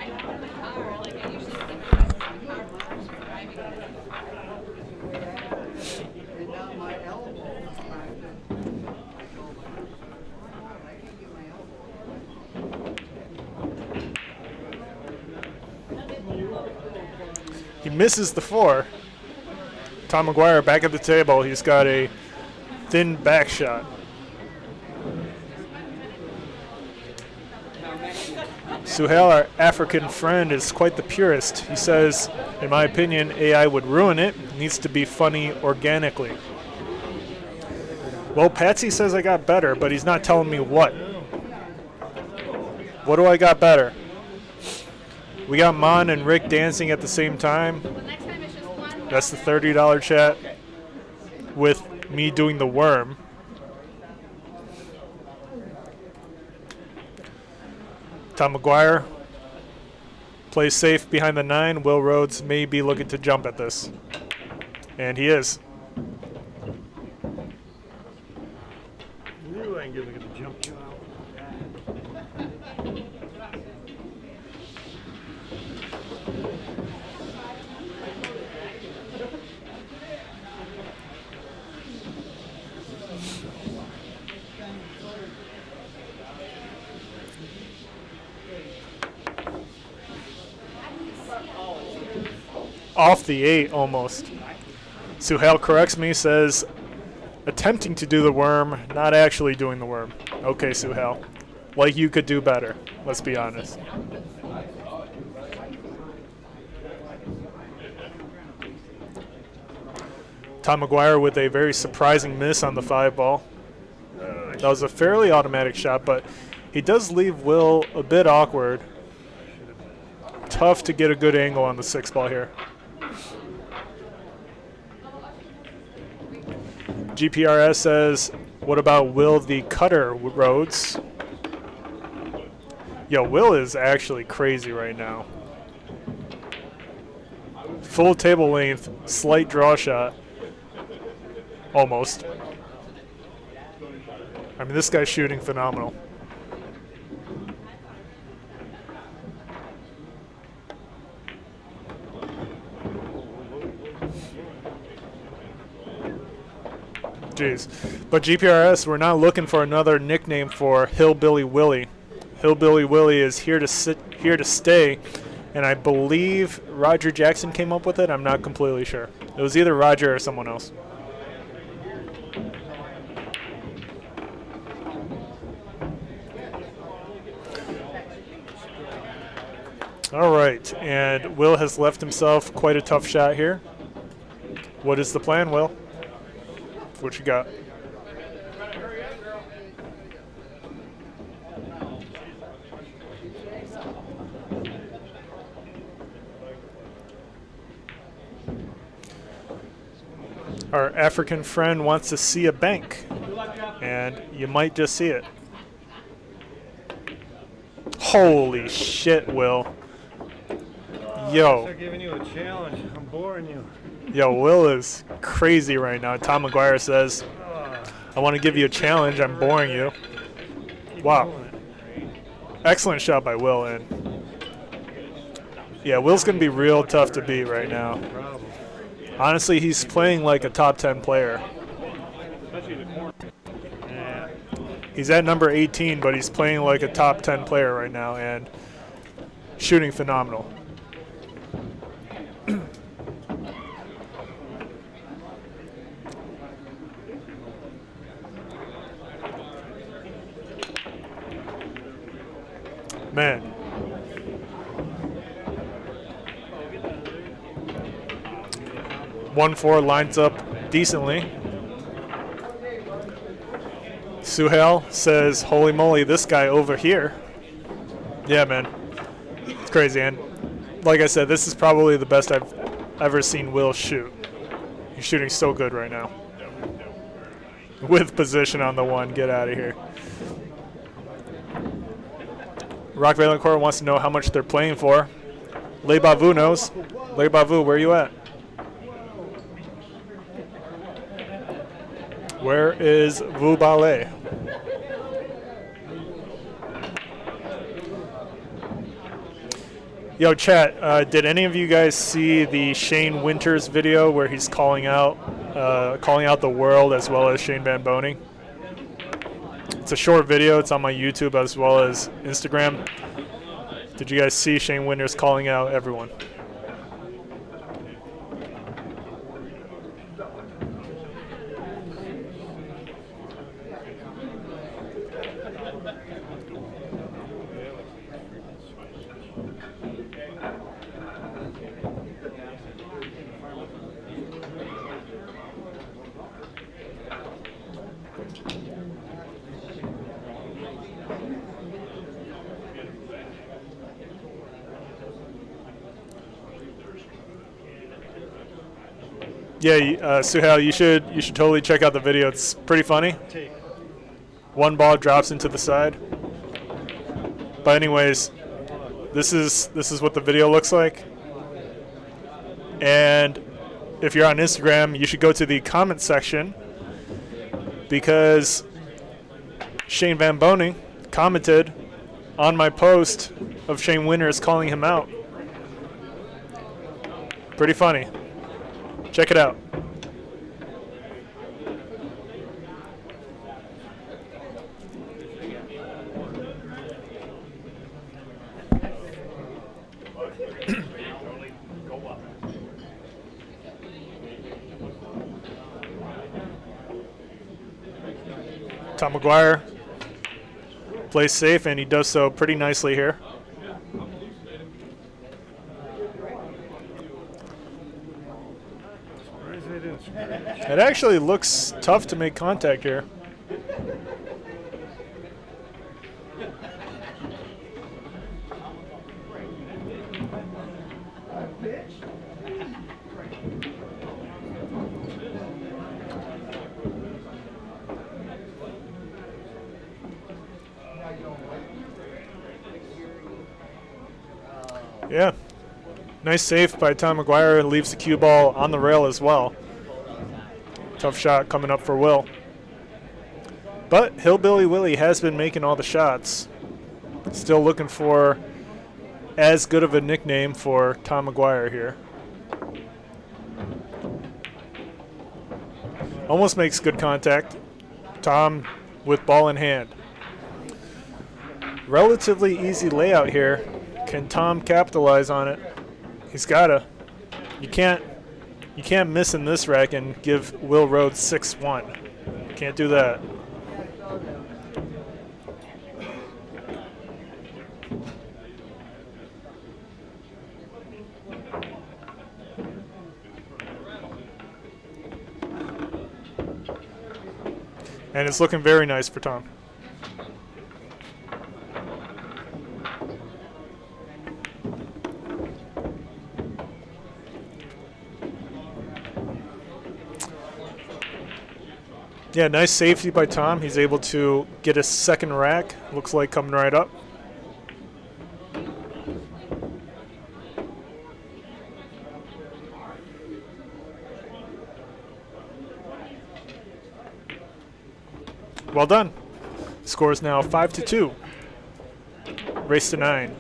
don't have my car. Like, I usually keep my car parked for driving. And now my elbow. He misses the 4. Tom McGuire back at the table. He's got a thin back shot. Suhas, our African friend, is quite the purist. He says, in my opinion, AI would ruin it. It needs to be funny organically. Well, Patsy says I got better, but he's not telling me what. What do I got better? We got Mon and Rick dancing at the same time. That's the $30 chat with me doing the worm. Tom McGuire plays safe behind the 9. Will Rhodes may be looking to jump at this. And he is. Knew I ain't gonna get the jump shot. Off the 8 almost. Suhas corrects me, says attempting to do the worm, not actually doing the worm. Okay, Suhas. Like you could do better, let's be honest. Tom McGuire with a very surprising miss on the 5 ball. That was a fairly automatic shot, but he does leave Will a bit awkward. Tough to get a good angle on the 6 ball here. GPRS says, what about Will the cutter, Rhodes? Yo, Will is actually crazy right now. Full table length, slight draw shot. Almost. I mean, this guy's shooting phenomenal. Jeez. But GPRS, we're not looking for another nickname for Hillbilly Willie. Hillbilly Willie is here to stay, and I believe Roger Jackson came up with it. I'm not completely sure. It was either Roger or someone else. All right, and Will has left himself quite a tough shot here. What is the plan, Will? What you got? Our African friend wants to see a bank, and you might just see it. Holy shit, Will. Yo. They're giving you a challenge. I'm boring you. Yo, Will is crazy right now. Tom McGuire says, I want to give you a challenge. I'm boring you. Wow. Excellent shot by Will. And yeah, Will's going to be real tough to beat right now. Honestly, he's playing like a top 10 player. He's at number 18, but he's playing like a top 10 player right now and shooting phenomenal. Man. One 4 lines up decently. Suhas says, holy moly, this guy over here. Yeah, man. It's crazy. And like I said, this is probably the best I've ever seen Will shoot. He's shooting so good right now. With position on the 1. Get out of here. Rock Valancourt wants to know how much they're playing for. Le Bavu knows. Le Bavu, where you at? Where is Vu Ballet? Yo, chat, did any of you guys see the Shane Winters video where he's calling out the world as well as Shane Van Boening? It's a short video. It's on my YouTube as well as Instagram. Did you guys see Shane Winters calling out everyone? Yeah, Suhal, you should totally check out the video. It's pretty funny. One ball drops into the side. But anyways, this is what the video looks like. And if you're on Instagram, you should go to the comment section because Shane Van Boening commented on my post of Shane Winters calling him out. Pretty funny. Check it out. Tom McGuire plays safe, and he does so pretty nicely here. It actually looks tough to make contact here. Yeah, nice save by Tom McGuire, and leaves the cue ball on the rail as well. Tough shot coming up for Will. But Hillbilly Willie has been making all the shots. Still looking for as good of a nickname for Tom McGuire here. Almost makes good contact. Tom with ball in hand. Relatively easy layout here. Can Tom capitalize on it? He's gotta. You can't miss in this rack and give Will Rhodes 6-1. Can't do that. And it's looking very nice for Tom. Yeah, nice safety by Tom. He's able to get a second rack. Looks like coming right up. Well done. Score is now 5-2. Race to 9.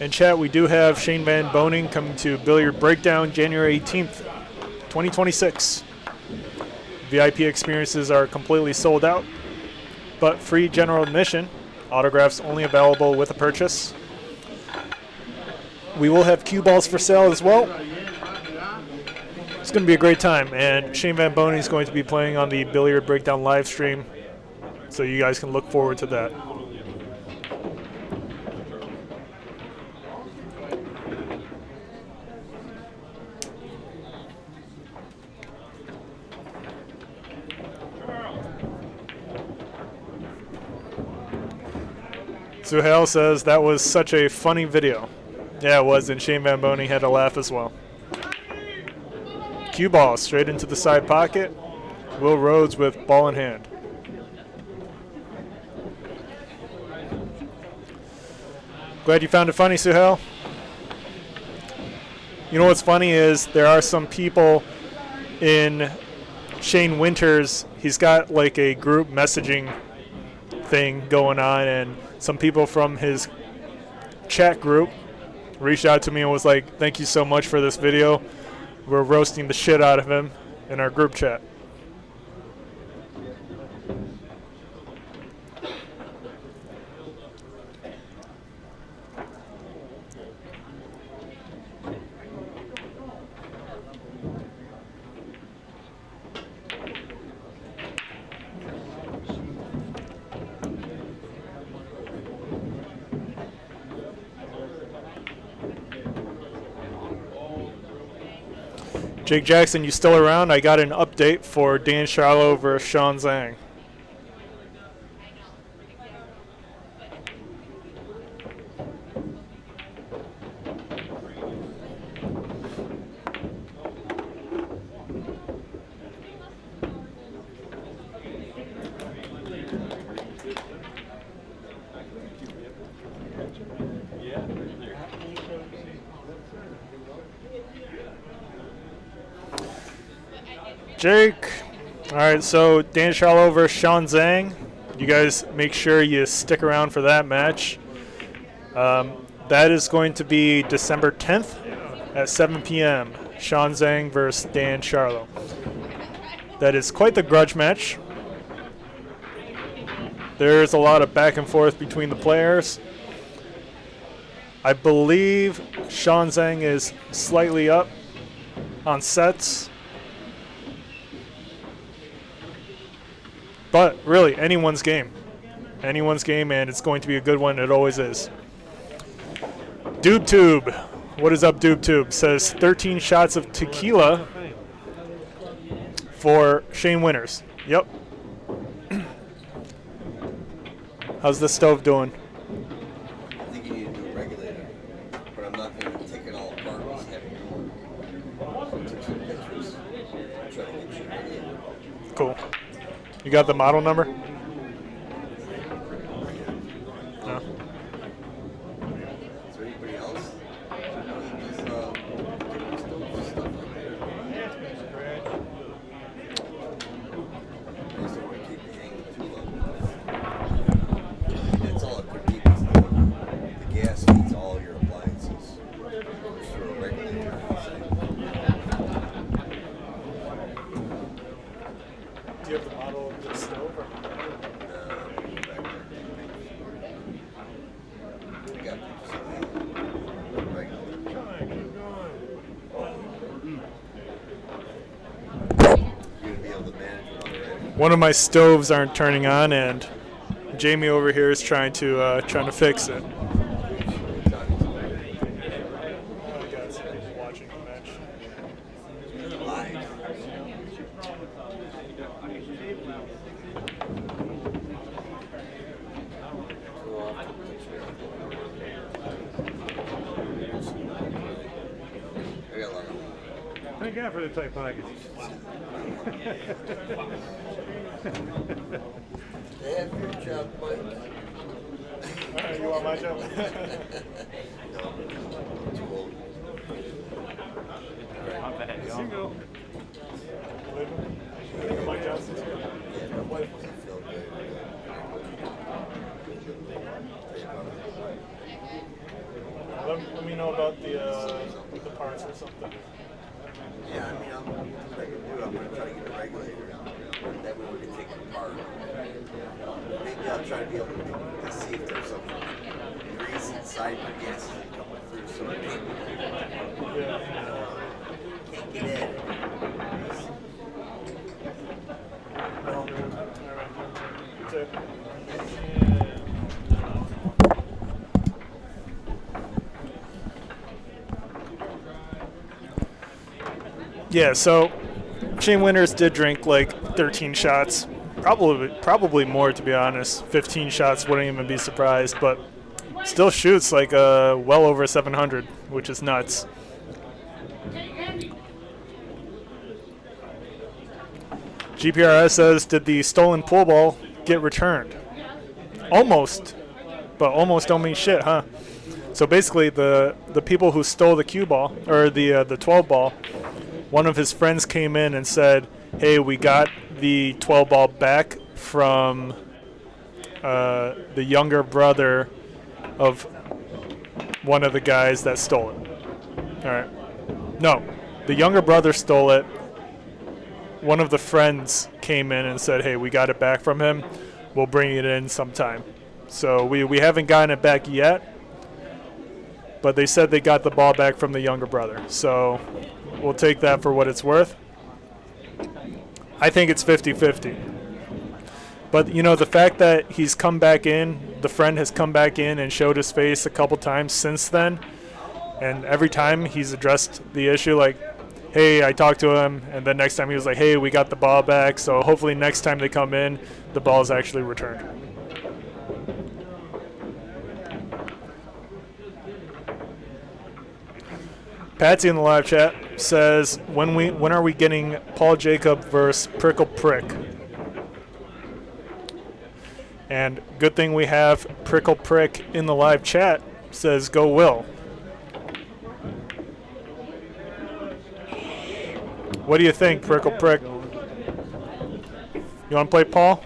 In chat, we do have Shane Van Boening coming to Billiard Breakdown January 18th, 2026. VIP experiences are completely sold out, but free general admission. Autographs only available with a purchase. We will have cue balls for sale as well. It's going to be a great time, and Shane Van Boening is going to be playing on the Billiard Breakdown live stream, so you guys can look forward to that. Suhail says that was such a funny video. Yeah, it was, and Shane Van Boening had a laugh as well. Cue ball straight into the side pocket. Will Rhodes with ball in hand. Glad you found it funny, Suhail. You know what's funny is there are some people in Shane Winters. He's got like a group messaging thing going on, and some people from his chat group reached out to me and was like, thank you so much for this video. We're roasting the shit out of him in our group chat. Jake Jackson, you still around? I got an update for Dan Charlo versus Chhun Zhang. Jake. All right, so Dan Charlo versus Chhun Zhang. You guys make sure you stick around for that match. That is going to be December 10th at 7 p.m. Chhun Zhang versus Dan Charlo. That is quite the grudge match. There's a lot of back and forth between the players. I believe Chhun Zhang is slightly up on sets. But really, anyone's game. Anyone's game, and it's going to be a good one. It always is. DoobTube. What is up, DoobTube? Says 13 shots of tequila for Shane Winters. Yep. How's the stove doing? I think you need to do a regulator, but I'm not going to take it all apart. Just have it work. Took some pictures. Try to get you regulator. Cool. You got the model number? No. Is there anybody else? That's all it could be. The gas feeds all your appliances. Just throw a regulator. Do you have the model of the stove? Or? One of my stoves aren't turning on, and Jamie over here is trying to fix it. Watching the match. Thank God for the tight pockets. They have your job, Mike. All right, you want my job? Too old. Single. Mike Johnson's here. Yeah, my wife doesn't feel good. Let me know about the parts or something. Yeah, I mean, I'm going to try to get a regulator. That way we can take it apart. Maybe I'll try to be able to see if there's some grease inside my gas coming through so I can't get in. Yeah, so Shane Winters did drink like 13 shots, probably more, to be honest. 15 shots, wouldn't even be surprised, but still shoots like well over 700, which is nuts. GPRS says, did the stolen pool ball get returned? Almost, but almost don't mean shit, huh? So basically, the people who stole the cue ball, or the 12 ball, one of his friends came in and said, hey, we got the 12 ball back from the younger brother of one of the guys that stole it. All right. No, the younger brother stole it. One of the friends came in and said, hey, we got it back from him. We'll bring it in sometime. So we haven't gotten it back yet, but they said they got the ball back from the younger brother. So we'll take that for what it's worth. I think it's 50-50. But, you know, the fact that he's come back in, the friend has come back in and showed his face a couple times since then, and every time he's addressed the issue like, hey, I talked to him, and then next time he was like, hey, we got the ball back, so hopefully next time they come in, the ball is actually returned. Patsy in the live chat says, when are we getting Paul Jacob versus Prickle Prick? And good thing we have Prickle Prick in the live chat. Says, go Will. What do you think, Prickle Prick? You want to play Paul?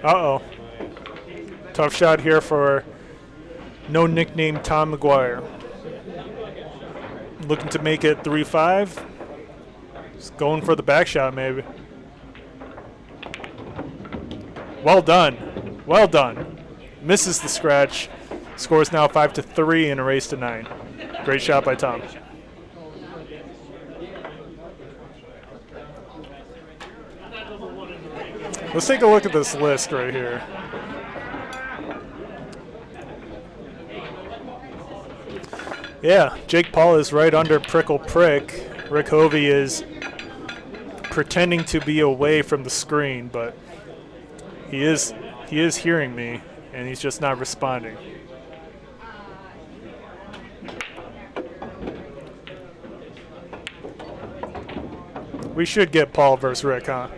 Uh-oh. Tough shot here for no nickname Tom McGuire. Looking to make it 3-5. Just going for the back shot, maybe. Well done. Well done. Misses the scratch. Scores now 5-3 in a race to 9. Great shot by Tom. Let's take a look at this list right here. Yeah, Jake Paul is right under Prickle Prick. Rick Hovey is pretending to be away from the screen, but he is hearing me, and he's just not responding. We should get Paul versus Rick, huh?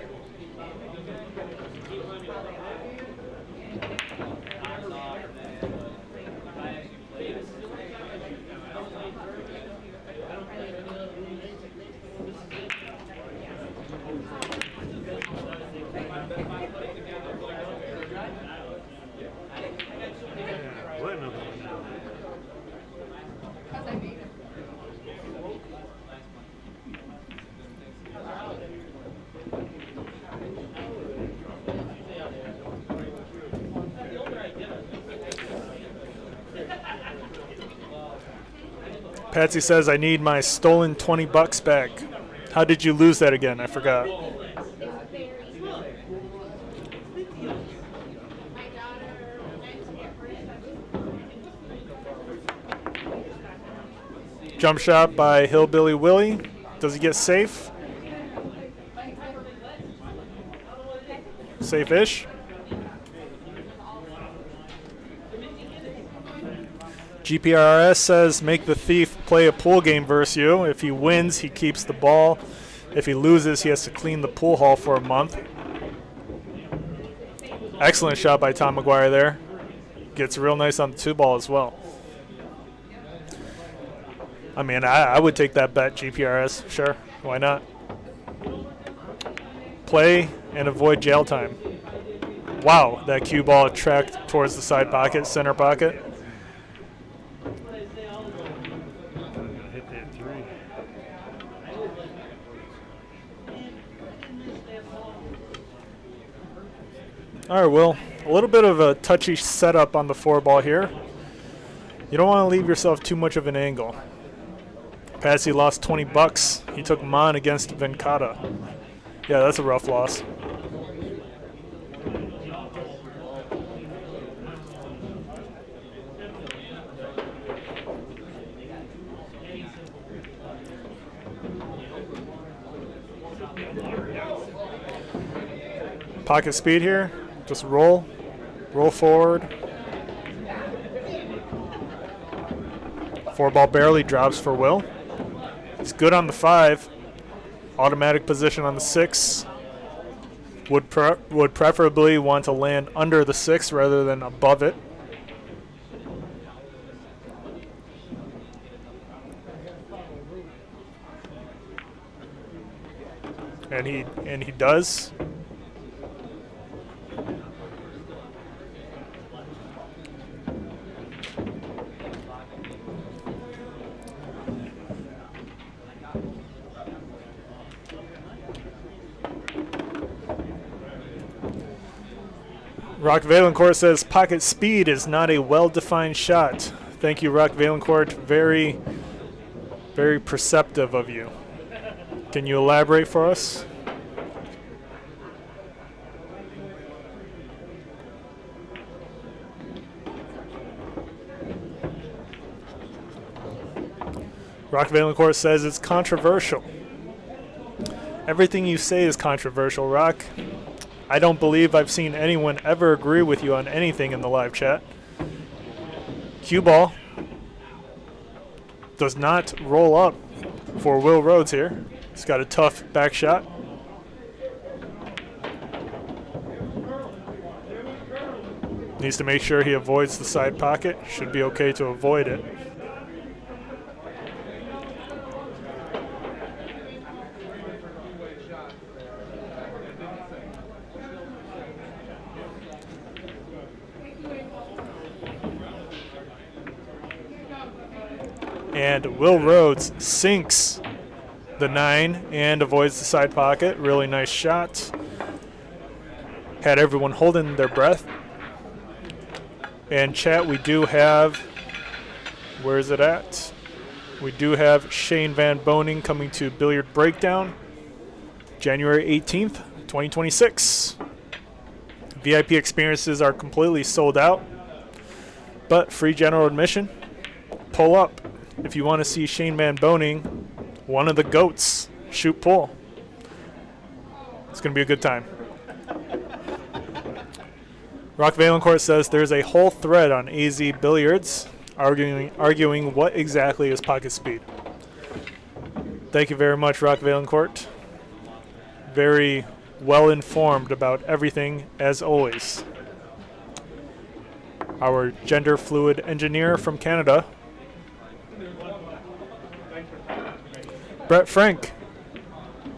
Patsy says, I need my stolen $20 back. How did you lose that again? I forgot. Jump shot by Hillbilly Willie. Does he get safe? Safe-ish. GPRS says, make the thief play a pool game versus you. If he wins, he keeps the ball. If he loses, he has to clean the pool hall for a month. Excellent shot by Tom McGuire there. Gets real nice on the 2-ball as well. I mean, I would take that bet, GPRS. Sure, why not? Play and avoid jail time. Wow, that cue ball tracked towards the side pocket, center pocket. All right, Will, a little bit of a touchy setup on the 4-ball here. You don't want to leave yourself too much of an angle. Patsy lost $20. He took Mon against Venkata. Yeah, that's a rough loss. Pocket speed here. Just roll forward. 4-ball barely drops for Will. He's good on the 5. Automatic position on the 6. Would preferably want to land under the 6 rather than above it. And he does. Rock Valencourt says pocket speed is not a well-defined shot. Thank you, Rock Valencourt. Very, very perceptive of you. Can you elaborate for us? Rock Valencourt says it's controversial. Everything you say is controversial, Rock. I don't believe I've seen anyone ever agree with you on anything in the live chat. Cue ball does not roll up for Will Rhodes here. He's got a tough back shot. Needs to make sure he avoids the side pocket. Should be okay to avoid it. And Will Rhodes sinks the 9 and avoids the side pocket. Really nice shot. Had everyone holding their breath. And chat, we do have, where is it at? We do have Shane Van Boning coming to Billiard Breakdown, January 18th, 2026. VIP experiences are completely sold out, but free general admission. Pull up if you want to see Shane Van Boning, one of the GOATs, shoot pool. It's going to be a good time. Rock Valencourt says there's a whole thread on AZ Billiards arguing what exactly is pocket speed. Thank you very much, Rock Valencourt. Very well informed about everything, as always. Our gender fluid engineer from Canada, Brett Frank,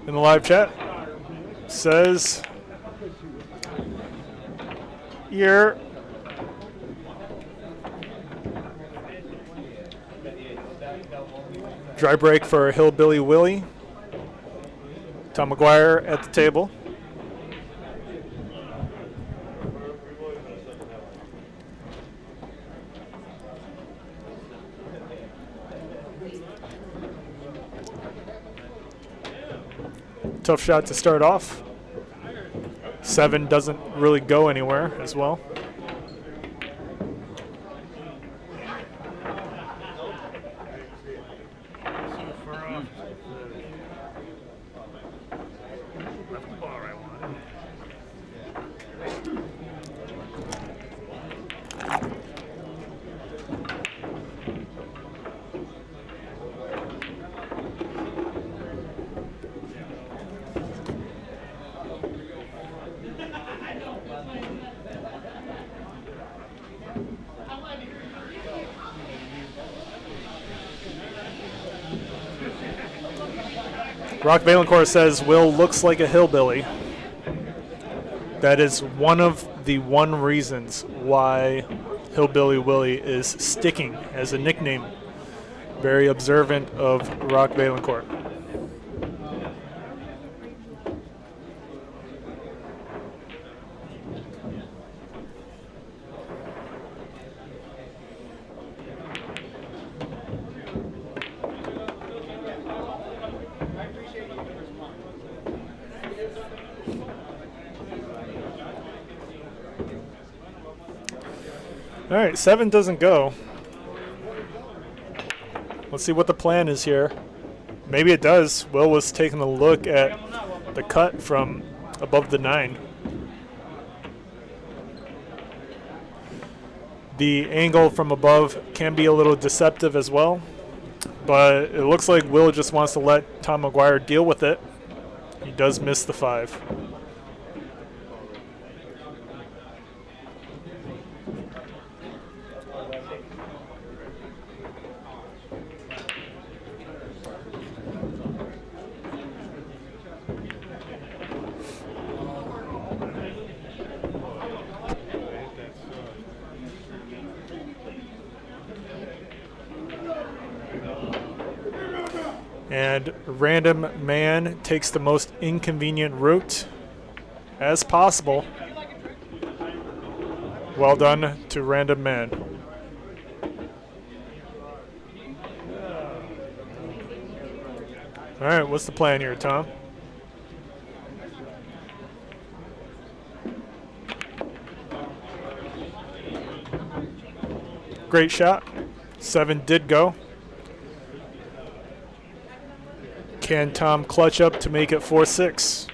in the live chat, says, "You're dry break for Hillbilly Willie." Tom McGuire at the table. Tough shot to start off. 7 doesn't really go anywhere as well. Rock Valencourt says Will looks like a hillbilly. That is one of the reasons why Hillbilly Willie is sticking as a nickname. Very observant of Rock Valencourt. All right, 7 doesn't go. Let's see what the plan is here. Maybe it does. Will was taking a look at the cut from above the 9. The angle from above can be a little deceptive as well, but it looks like Will just wants to let Tom McGuire deal with it. He does miss the 5. And random man takes the most inconvenient route as possible. Well done to random man. All right, what's the plan here, Tom? Great shot. 7 did go. Can Tom clutch up to make it 4-6?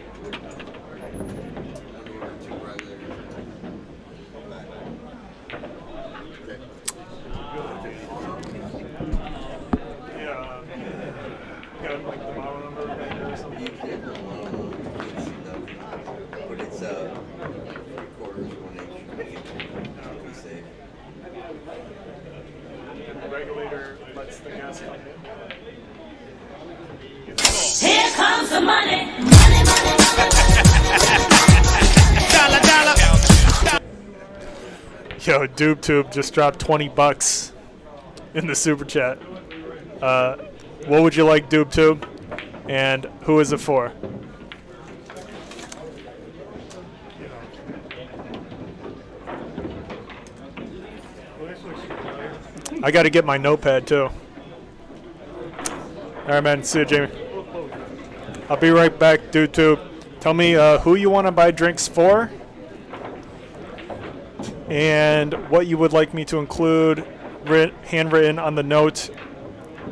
Here comes the money, money, money, money. Dollar, dollar. Yo, DoobTube just dropped 20 bucks in the super chat. What would you like, DoobTube? And who is it for? I got to get my notepad too. All right, man. See you, Jamie. I'll be right back, DoobTube. Tell me who you want to buy drinks for and what you would like me to include handwritten on the note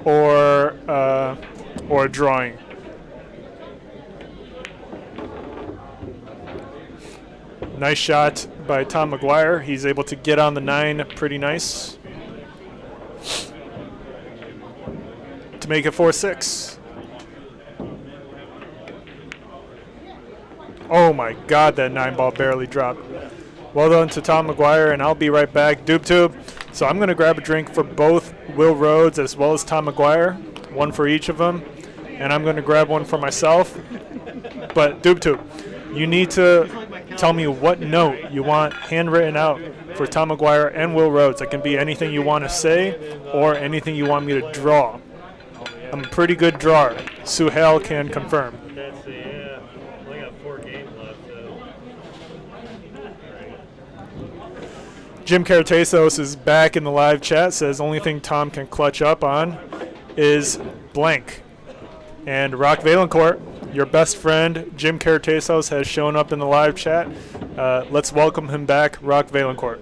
or a drawing. Nice shot by Tom McGuire. He's able to get on the 9 pretty nice to make it 4-6. Oh my God, that 9 ball barely dropped. Well done to Tom McGuire, and I'll be right back. DoobTube. So I'm going to grab a drink for both Will Rhodes as well as Tom McGuire, one for each of them, and I'm going to grab one for myself. But DoobTube, you need to tell me what note you want handwritten out for Tom McGuire and Will Rhodes. It can be anything you want to say or anything you want me to draw. I'm a pretty good drawer. Suhas can confirm. That's the, yeah. Only got 4 games left, so. Jim Cartasos is back in the live chat. Says only thing Tom can clutch up on is blank. And Rock Valencourt, your best friend, Jim Cartasos, has shown up in the live chat. Let's welcome him back, Rock Valencourt.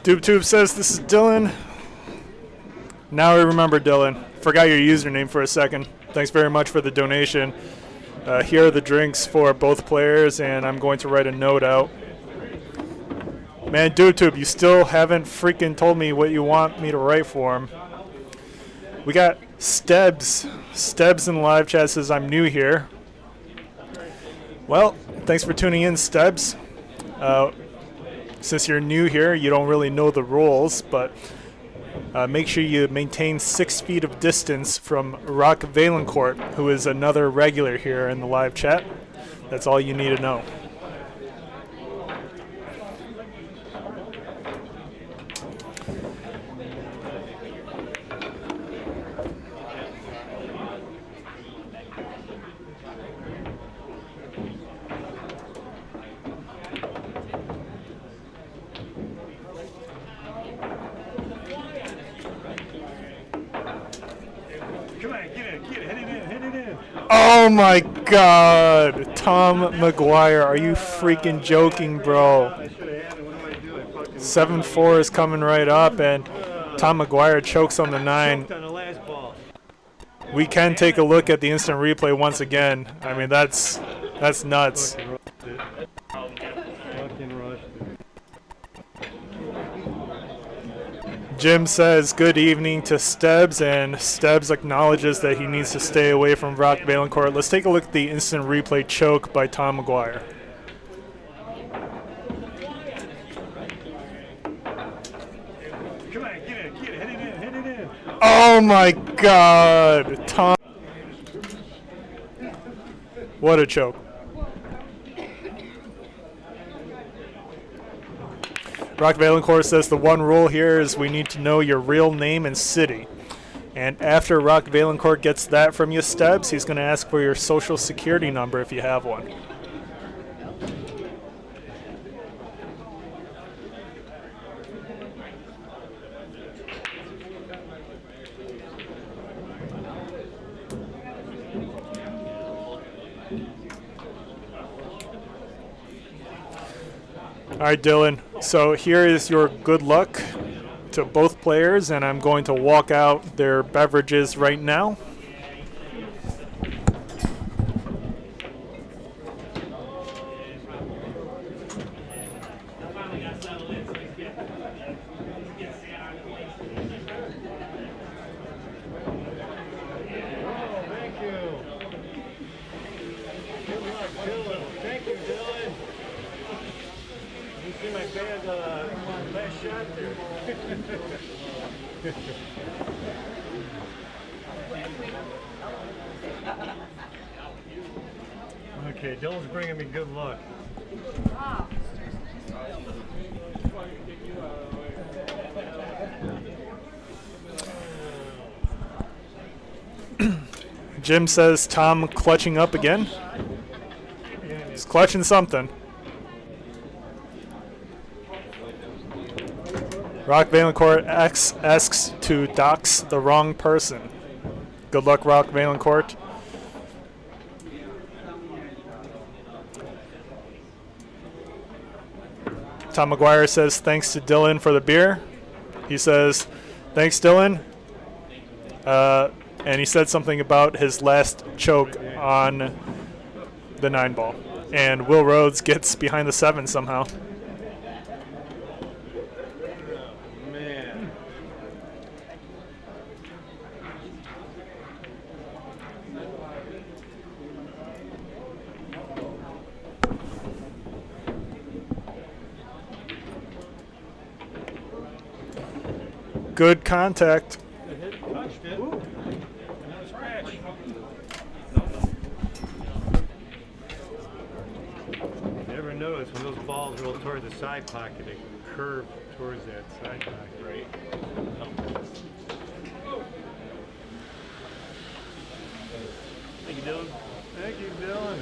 DoobTube says this is Dylan. Now I remember Dylan. Forgot your username for a second. Thanks very much for the donation. Here are the drinks for both players, and I'm going to write a note out. Man, DoobTube, you still haven't freaking told me what you want me to write for him. We got Stebs. Stebs in the live chat says I'm new here. Well, thanks for tuning in, Stebs. Since you're new here, you don't really know the rules, but make sure you maintain 6 feet of distance from Rock Valencourt, who is another regular here in the live chat. That's all you need to know. Oh my God, Tom McGuire, are you freaking joking, bro? 7-4 is coming right up, and Tom McGuire chokes on the 9. We can take a look at the instant replay once again. I mean, that's nuts. Jim says good evening to Stebs, and Stebs acknowledges that he needs to stay away from Rock Valencourt. Let's take a look at the instant replay choke by Tom McGuire. Come on, get it, hit it in. Oh my God, Tom. What a choke. Rock Valencourt says the one rule here is we need to know your real name and city. And after Rock Valencourt gets that from you, Stebs, he's going to ask for your social security number if you have one. All right, Dylan. So here is your good luck to both players, and I'm going to walk out their beverages right now. Okay, Dylan's bringing me good luck. Jim says Tom clutching up again. He's clutching something. Rock Valencourt asks to dox the wrong person. Good luck, Rock Valencourt. Tom McGuire says thanks to Dylan for the beer. He says thanks, Dylan. And he said something about his last choke on the 9-ball. And Will Rhodes gets behind the 7 somehow. Man. Good contact. Touched it. Ooh. Another scratch. You ever notice when those balls roll toward the side pocket, they curve towards that side pocket, right? Thank you, Dylan. Thank you, Dylan.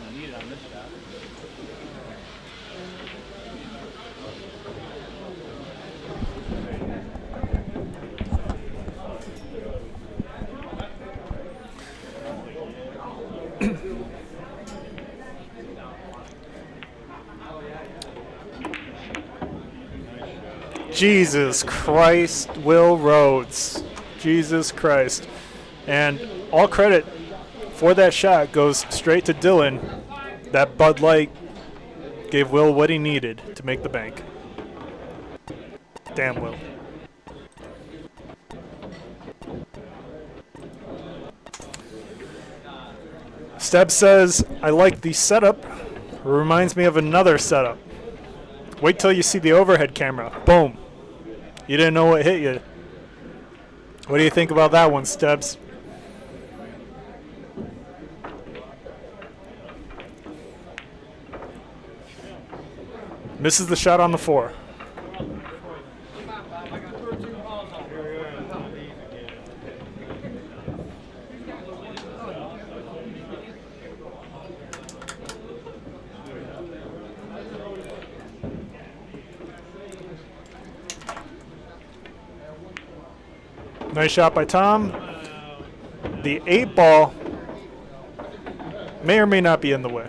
I need it on this shot. Jesus Christ, Will Rhodes. Jesus Christ. And all credit for that shot goes straight to Dylan. That Bud Light gave Will what he needed to make the bank. Damn, Will. Steb says, I like the setup. It reminds me of another setup. Wait till you see the overhead camera. Boom. You didn't know what hit you. What do you think about that one, Stebs? Misses the shot on the 4. Nice shot by Tom. The 8 ball may or may not be in the way.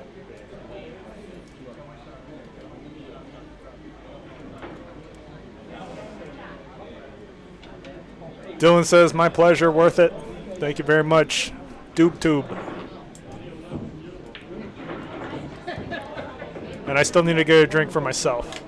Dylan says, my pleasure, worth it. Thank you very much. Doob tube. And I still need to get a drink for myself.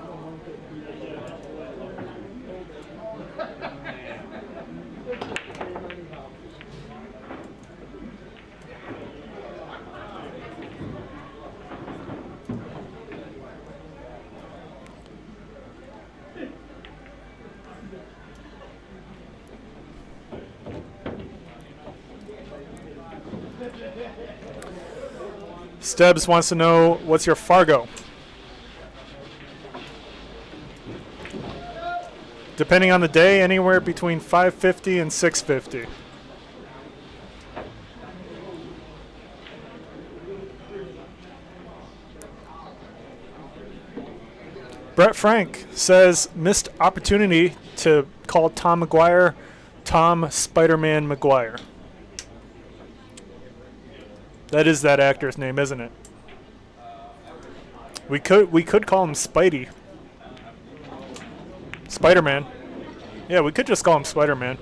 Stebbs wants to know, what's your Fargo? Depending on the day, anywhere between 550 and 650. Brett Frank says, missed opportunity to call Tom McGuire Tom Spider-Man McGuire. That is that actor's name, isn't it? We could call him Spidey. Spider-Man. Yeah, we could just call him Spider-Man.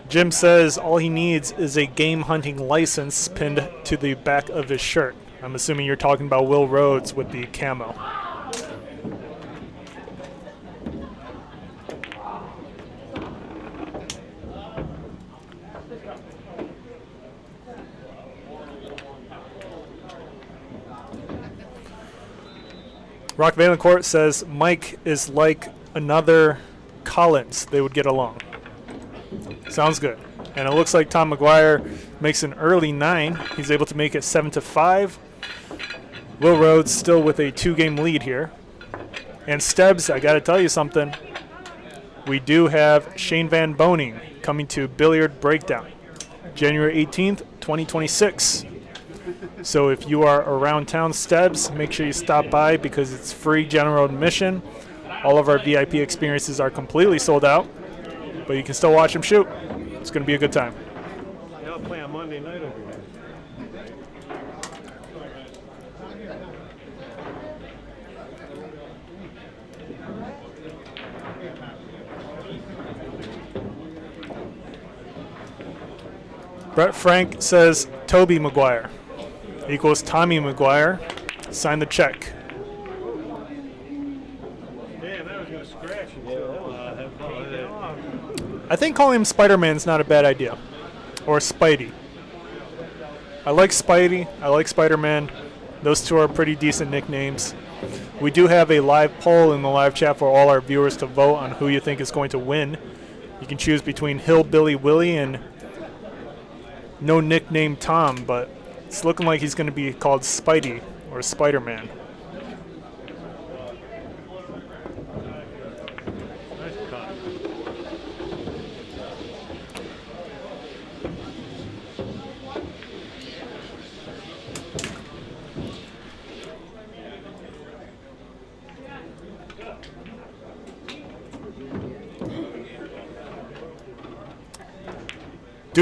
Jim says all he needs is a game hunting license pinned to the back of his shirt. I'm assuming you're talking about Will Rhodes with the camo. Rock Valancourt says Mike is like another Collins. They would get along. Sounds good. And it looks like Tom McGuire makes an early 9. He's able to make it 7-5. Will Rhodes still with a 2-game lead here. And Stebbs, I got to tell you something. We do have Shane Van Boning coming to Billiard Breakdown, January 18th, 2026. So if you are around town, Stebbs, make sure you stop by because it's free general admission. All of our VIP experiences are completely sold out, but you can still watch him shoot. It's going to be a good time. They'll play on Monday night over here. Brett Frank says Toby McGuire equals Tommy McGuire. Sign the check. Damn, that was going to scratch until I think calling him Spider-Man is not a bad idea. Or Spidey. I like Spidey. I like Spider-Man. Those two are pretty decent nicknames. We do have a live poll in the live chat for all our viewers to vote on who you think is going to win. You can choose between Hillbilly Willie and no nickname Tom, but it's looking like he's going to be called Spidey or Spider-Man.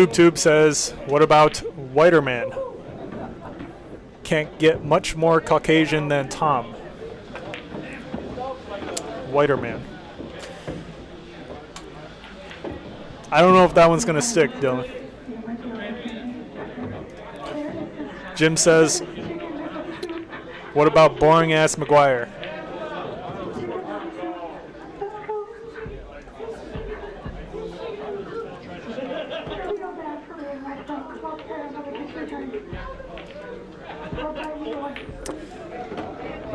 Tube says, what about Whiter Man? Can't get much more Caucasian than Tom. Whiter Man. I don't know if that one's going to stick, Dylan. Jim says, what about boring-ass McGuire?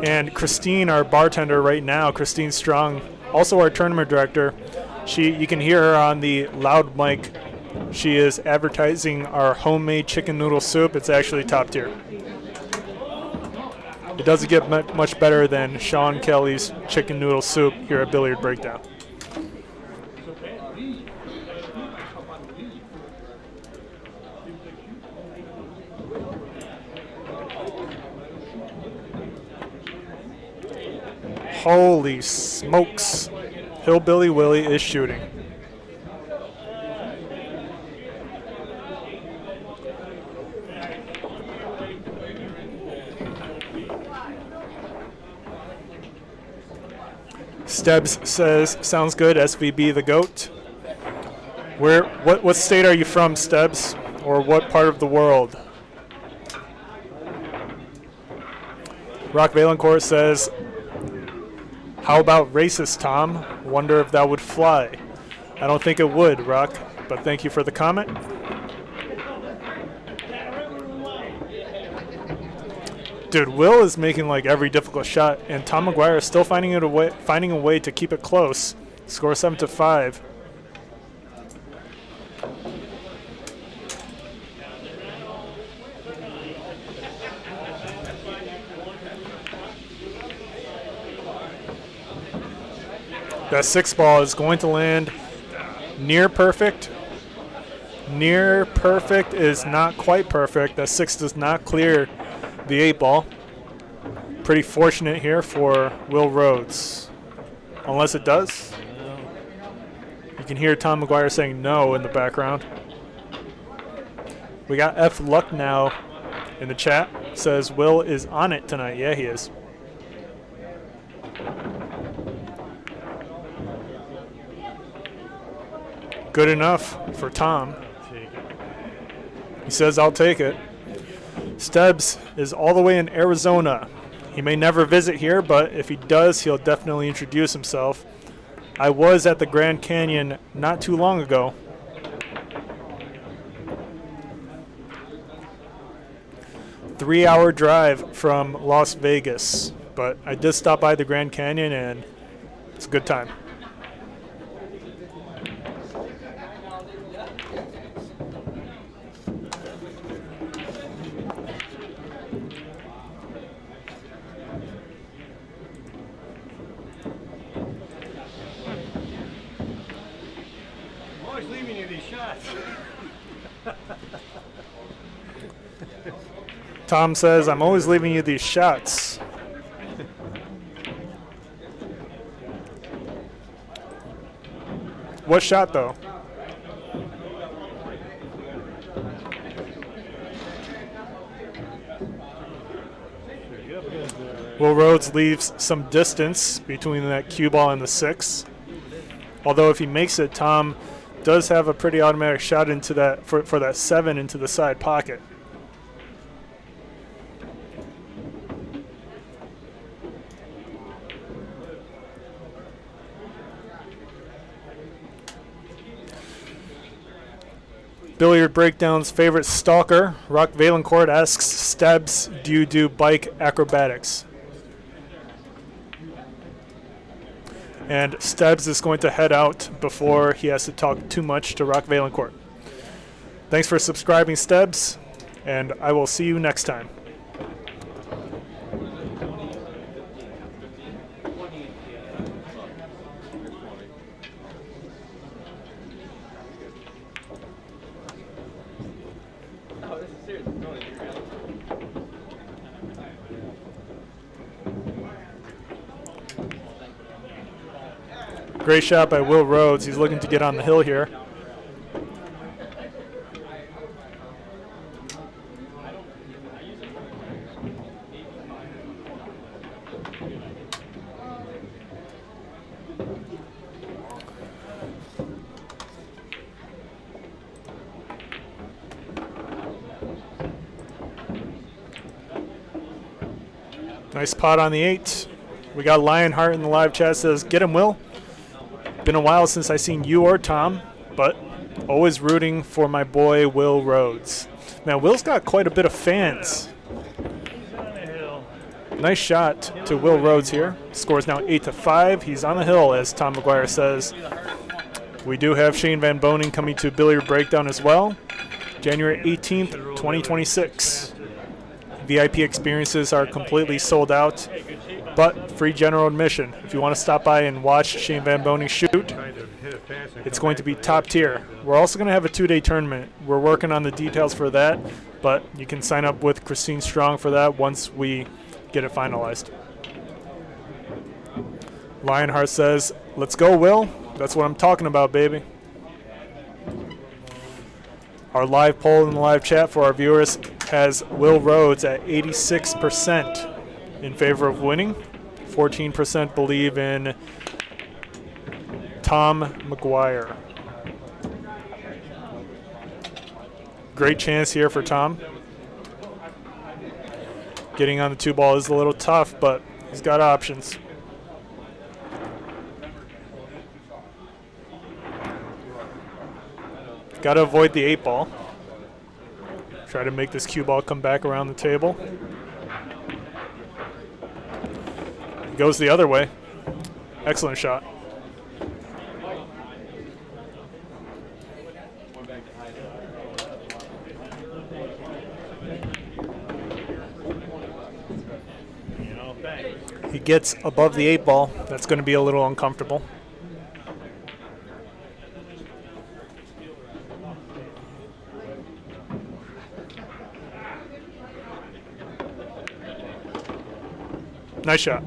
And Christine, our bartender right now, Christine Strong, also our tournament director, you can hear her on the loud mic. She is advertising our homemade chicken noodle soup. It's actually top tier. It doesn't get much better than Sean Kelly's chicken noodle soup here at Billiard Breakdown. Holy smokes. Hillbilly Willie is shooting. Stebbs says, sounds good, SVB the GOAT. What state are you from, Stebbs? Or what part of the world? Rock Valencourt says, how about racist, Tom? Wonder if that would fly. I don't think it would, Rock, but thank you for the comment. Dude, Will is making like every difficult shot, and Tom McGuire is still finding a way to keep it close. Score 7-5. That 6 ball is going to land near perfect. Near perfect is not quite perfect. That 6 does not clear the 8 ball. Pretty fortunate here for Will Rhodes. Unless it does. You can hear Tom McGuire saying no in the background. We got F Luck now in the chat. Says Will is on it tonight. Yeah, he is. Good enough for Tom. He says, I'll take it. Stebbs is all the way in Arizona. He may never visit here, but if he does, he'll definitely introduce himself. I was at the Grand Canyon not too long ago. Three-hour drive from Las Vegas, but I did stop by the Grand Canyon, and it's a good time. Tom says, I'm always leaving you these shots. What shot, though? Will Rhodes leaves some distance between that cue ball and the 6. Although if he makes it, Tom does have a pretty automatic shot into that for that 7 into the side pocket. Billiard Breakdown's favorite stalker, Rock Valencourt, asks Stebbs, do you do bike acrobatics? And Stebbs is going to head out before he has to talk too much to Rock Valencourt. Thanks for subscribing, Stebbs, and I will see you next time. Great shot by Will Rhodes. He's looking to get on the hill here. Nice pot on the 8. We got Lionheart in the live chat, says, get him, Will. Been a while since I seen you or Tom, but always rooting for my boy Will Rhodes. Now, Will's got quite a bit of fans. Nice shot to Will Rhodes here. Scores now 8-5. He's on the hill, as Tom McGuire says. We do have Shane Van Boning coming to Billiard Breakdown as well. January 18th, 2026. VIP experiences are completely sold out, but free general admission. If you want to stop by and watch Shane Van Boning shoot, it's going to be top tier. We're also going to have a 2-day tournament. We're working on the details for that, but you can sign up with Christine Strong for that once we get it finalized. Lionheart says, let's go, Will. That's what I'm talking about, baby. Our live poll in the live chat for our viewers has Will Rhodes at 86% in favor of winning. 14% believe in Tom McGuire. Great chance here for Tom. Getting on the 2-ball is a little tough, but he's got options. Got to avoid the 8-ball. Try to make this cue ball come back around the table. It goes the other way. Excellent shot. He gets above the 8-ball. That's going to be a little uncomfortable. Nice shot.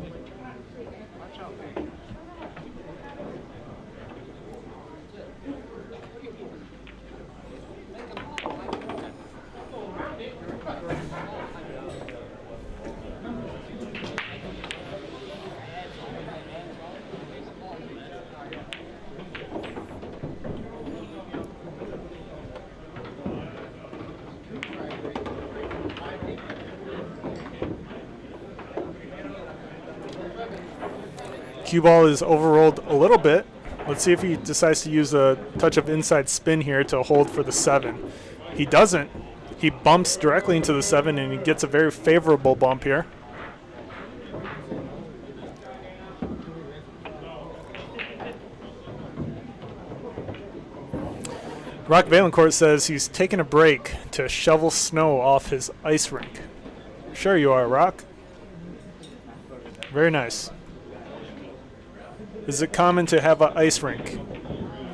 Cue ball is overrolled a little bit. Let's see if he decides to use a touch of inside spin here to hold for the 7. He doesn't. He bumps directly into the 7, and he gets a very favorable bump here. Rock Valencourt says he's taking a break to shovel snow off his ice rink. Sure you are, Rock. Very nice. Is it common to have an ice rink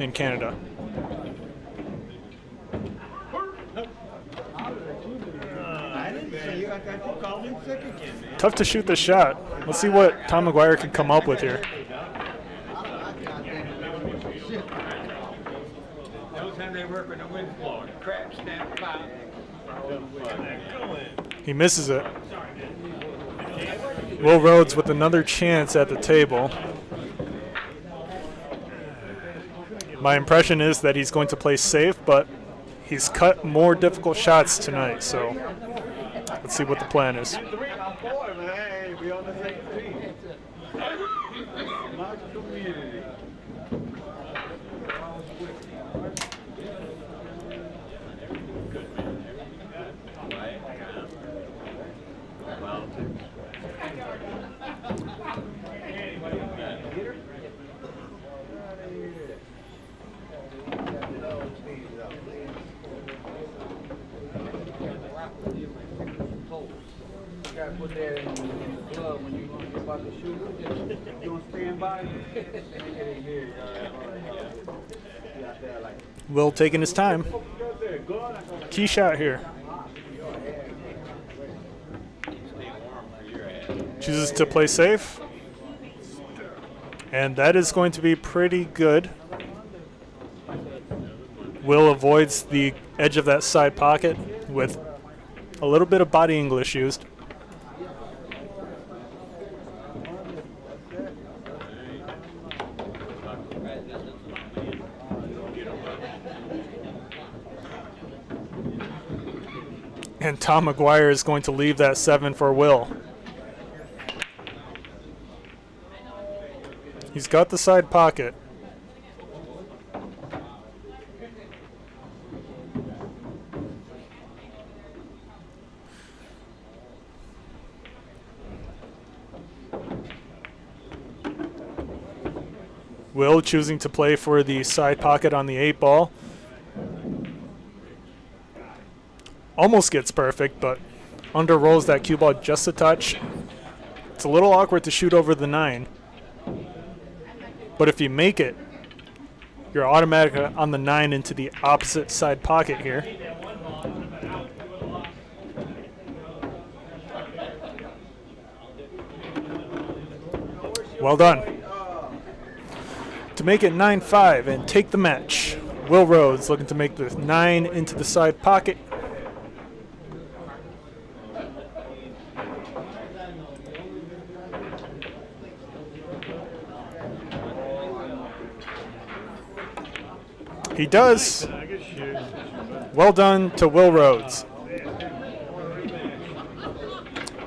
in Canada? Tough to shoot the shot. Let's see what Tom McGuire can come up with here. He misses it. Will Rhodes with another chance at the table. My impression is that he's going to play safe, but he's cut more difficult shots tonight, so let's see what the plan is. Put that in the glove when you're about to shoot. You don't stand by. Will taking his time. Key shot here. Chooses to play safe. And that is going to be pretty good. Will avoids the edge of that side pocket with a little bit of body English used. And Tom McGuire is going to leave that 7 for Will. He's got the side pocket. Will choosing to play for the side pocket on the 8-ball. Almost gets perfect, but under rolls that cue ball just a touch. It's a little awkward to shoot over the 9. But if you make it, you're automatically on the 9 into the opposite side pocket here. Well done. To make it 9-5 and take the match, Will Rhodes looking to make the 9 into the side pocket. He does. Well done to Will Rhodes.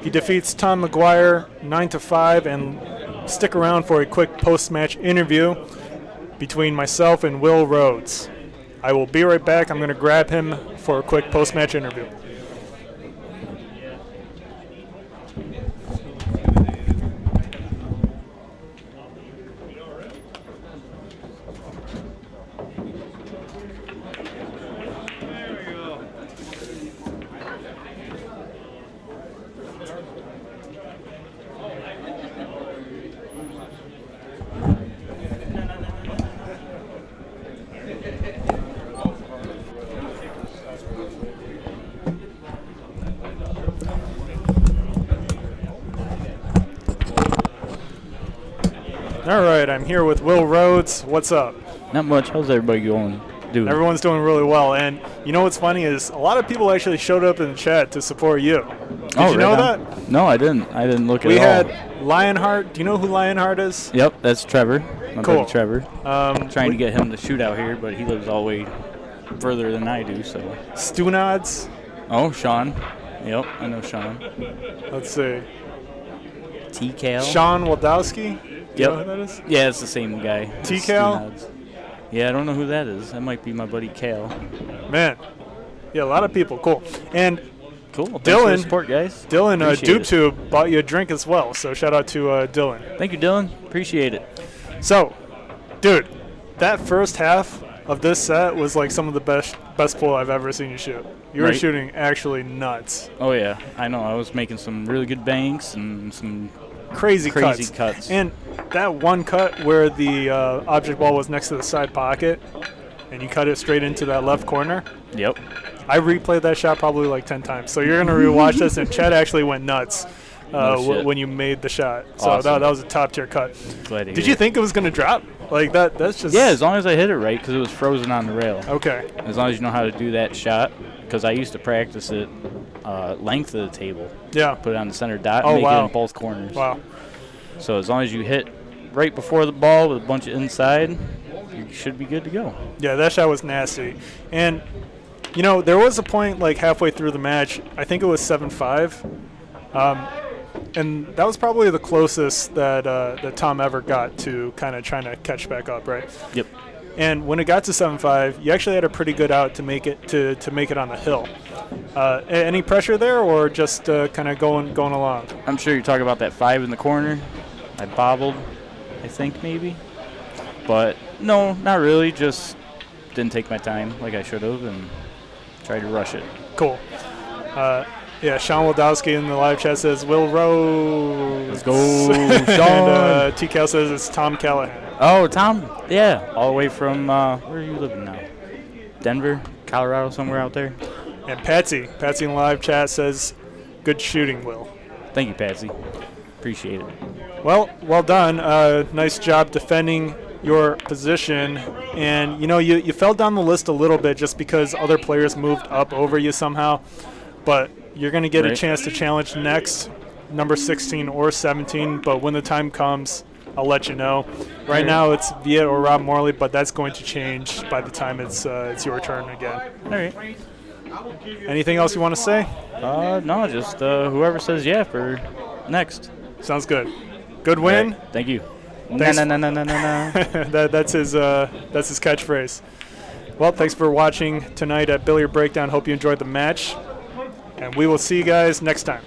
He defeats Tom McGuire 9-5, and stick around for a quick post-match interview between myself and Will Rhodes. I will be right back. I'm going to grab him for a quick post-match interview. All right, I'm here with Will Rhodes. What's up? Not much. How's everybody doing? Everyone's doing really well. And you know what's funny is a lot of people actually showed up in the chat to support you. Did you know that? No, I didn't. I didn't look at We all. had Lionheart. Do you know who Lionheart is? Yep, that's Trevor. My Cool. buddy Trevor. Trying to get him to shoot out here, but he lives all the way further than I do. So. Stunads. Oh, Sean. Yep, I know Sean. Let's see. T-Cal. Sean Waldowski. Do you Yep. know who that is? Yeah, it's the same guy. T-Cal? Stunads. Yeah, I don't know who that is. That might be my buddy Cal. Man. Yeah, a lot of people. Cool. And cool. Thanks for the Dylan, support, guys. Dylan, Appreciate it. DubeTube bought you a drink as well. So shout out to Dylan. Thank you, Dylan. Appreciate it. So, dude, that first half of this set was like some of the best pool I've ever seen you shoot. You were Right. shooting actually nuts. Oh, yeah. I know. I was making some really good banks and some Crazy cuts. And that one cut where the object ball was next to the side pocket and you cut it straight into that left corner. Yep. I replayed that shot probably like 10 times. So you're going to rewatch this, and Chad actually went nuts when you made the shot. So Awesome. that was a top-tier cut. Glad to Did hear you it. think it was going to drop? Like that's just... Yeah, as long as I hit it right, because it was frozen on the rail. Okay. As long as you know how to do that shot, because I used to practice it length of the table. Yeah. Put it on the center dot Oh, and make wow. it in both corners. Wow. So as long as you hit right before the ball with a bunch of inside, you should be good to go. Yeah, that shot was nasty. And, you know, there was a point like halfway through the match, I think it was 7-5. And that was probably the closest that Tom ever got to kind of trying to catch back up, right? Yep. And when it got to 7-5, you actually had a pretty good out to make it to make it on the hill. Any pressure there, or just kind of going along? I'm sure you're talking about that 5 in the corner. I bobbled, I think maybe. But no, not really. Just didn't take my time like I should have and tried to rush it. Cool. Yeah, Sean Waldowski in the live chat says Will Rhodes. Let's go, Sean. And T-Cal says it's Tom Callahan. Oh, Tom. Yeah, all the way from, where are you living now? Denver, Colorado, somewhere out there? And Patsy in the live chat says, good shooting, Will. Thank you, Patsy. Appreciate it. Well done. Nice job defending your position. And, you know, you fell down the list a little bit just because other players moved up over you somehow. But you're going to get a chance to challenge next, number 16 or 17. But when the time comes, I'll let you know. Right now it's Viet or Rob Morley, but that's going to change by the time it's your turn again. All right. Anything else you want to say? No, just whoever says yeah for next. Sounds good. Good win. Right. Thank you. Thanks. No. That's his catchphrase. Well, thanks for watching tonight at Billiard Breakdown. Hope you enjoyed the match, and we will see you guys next time.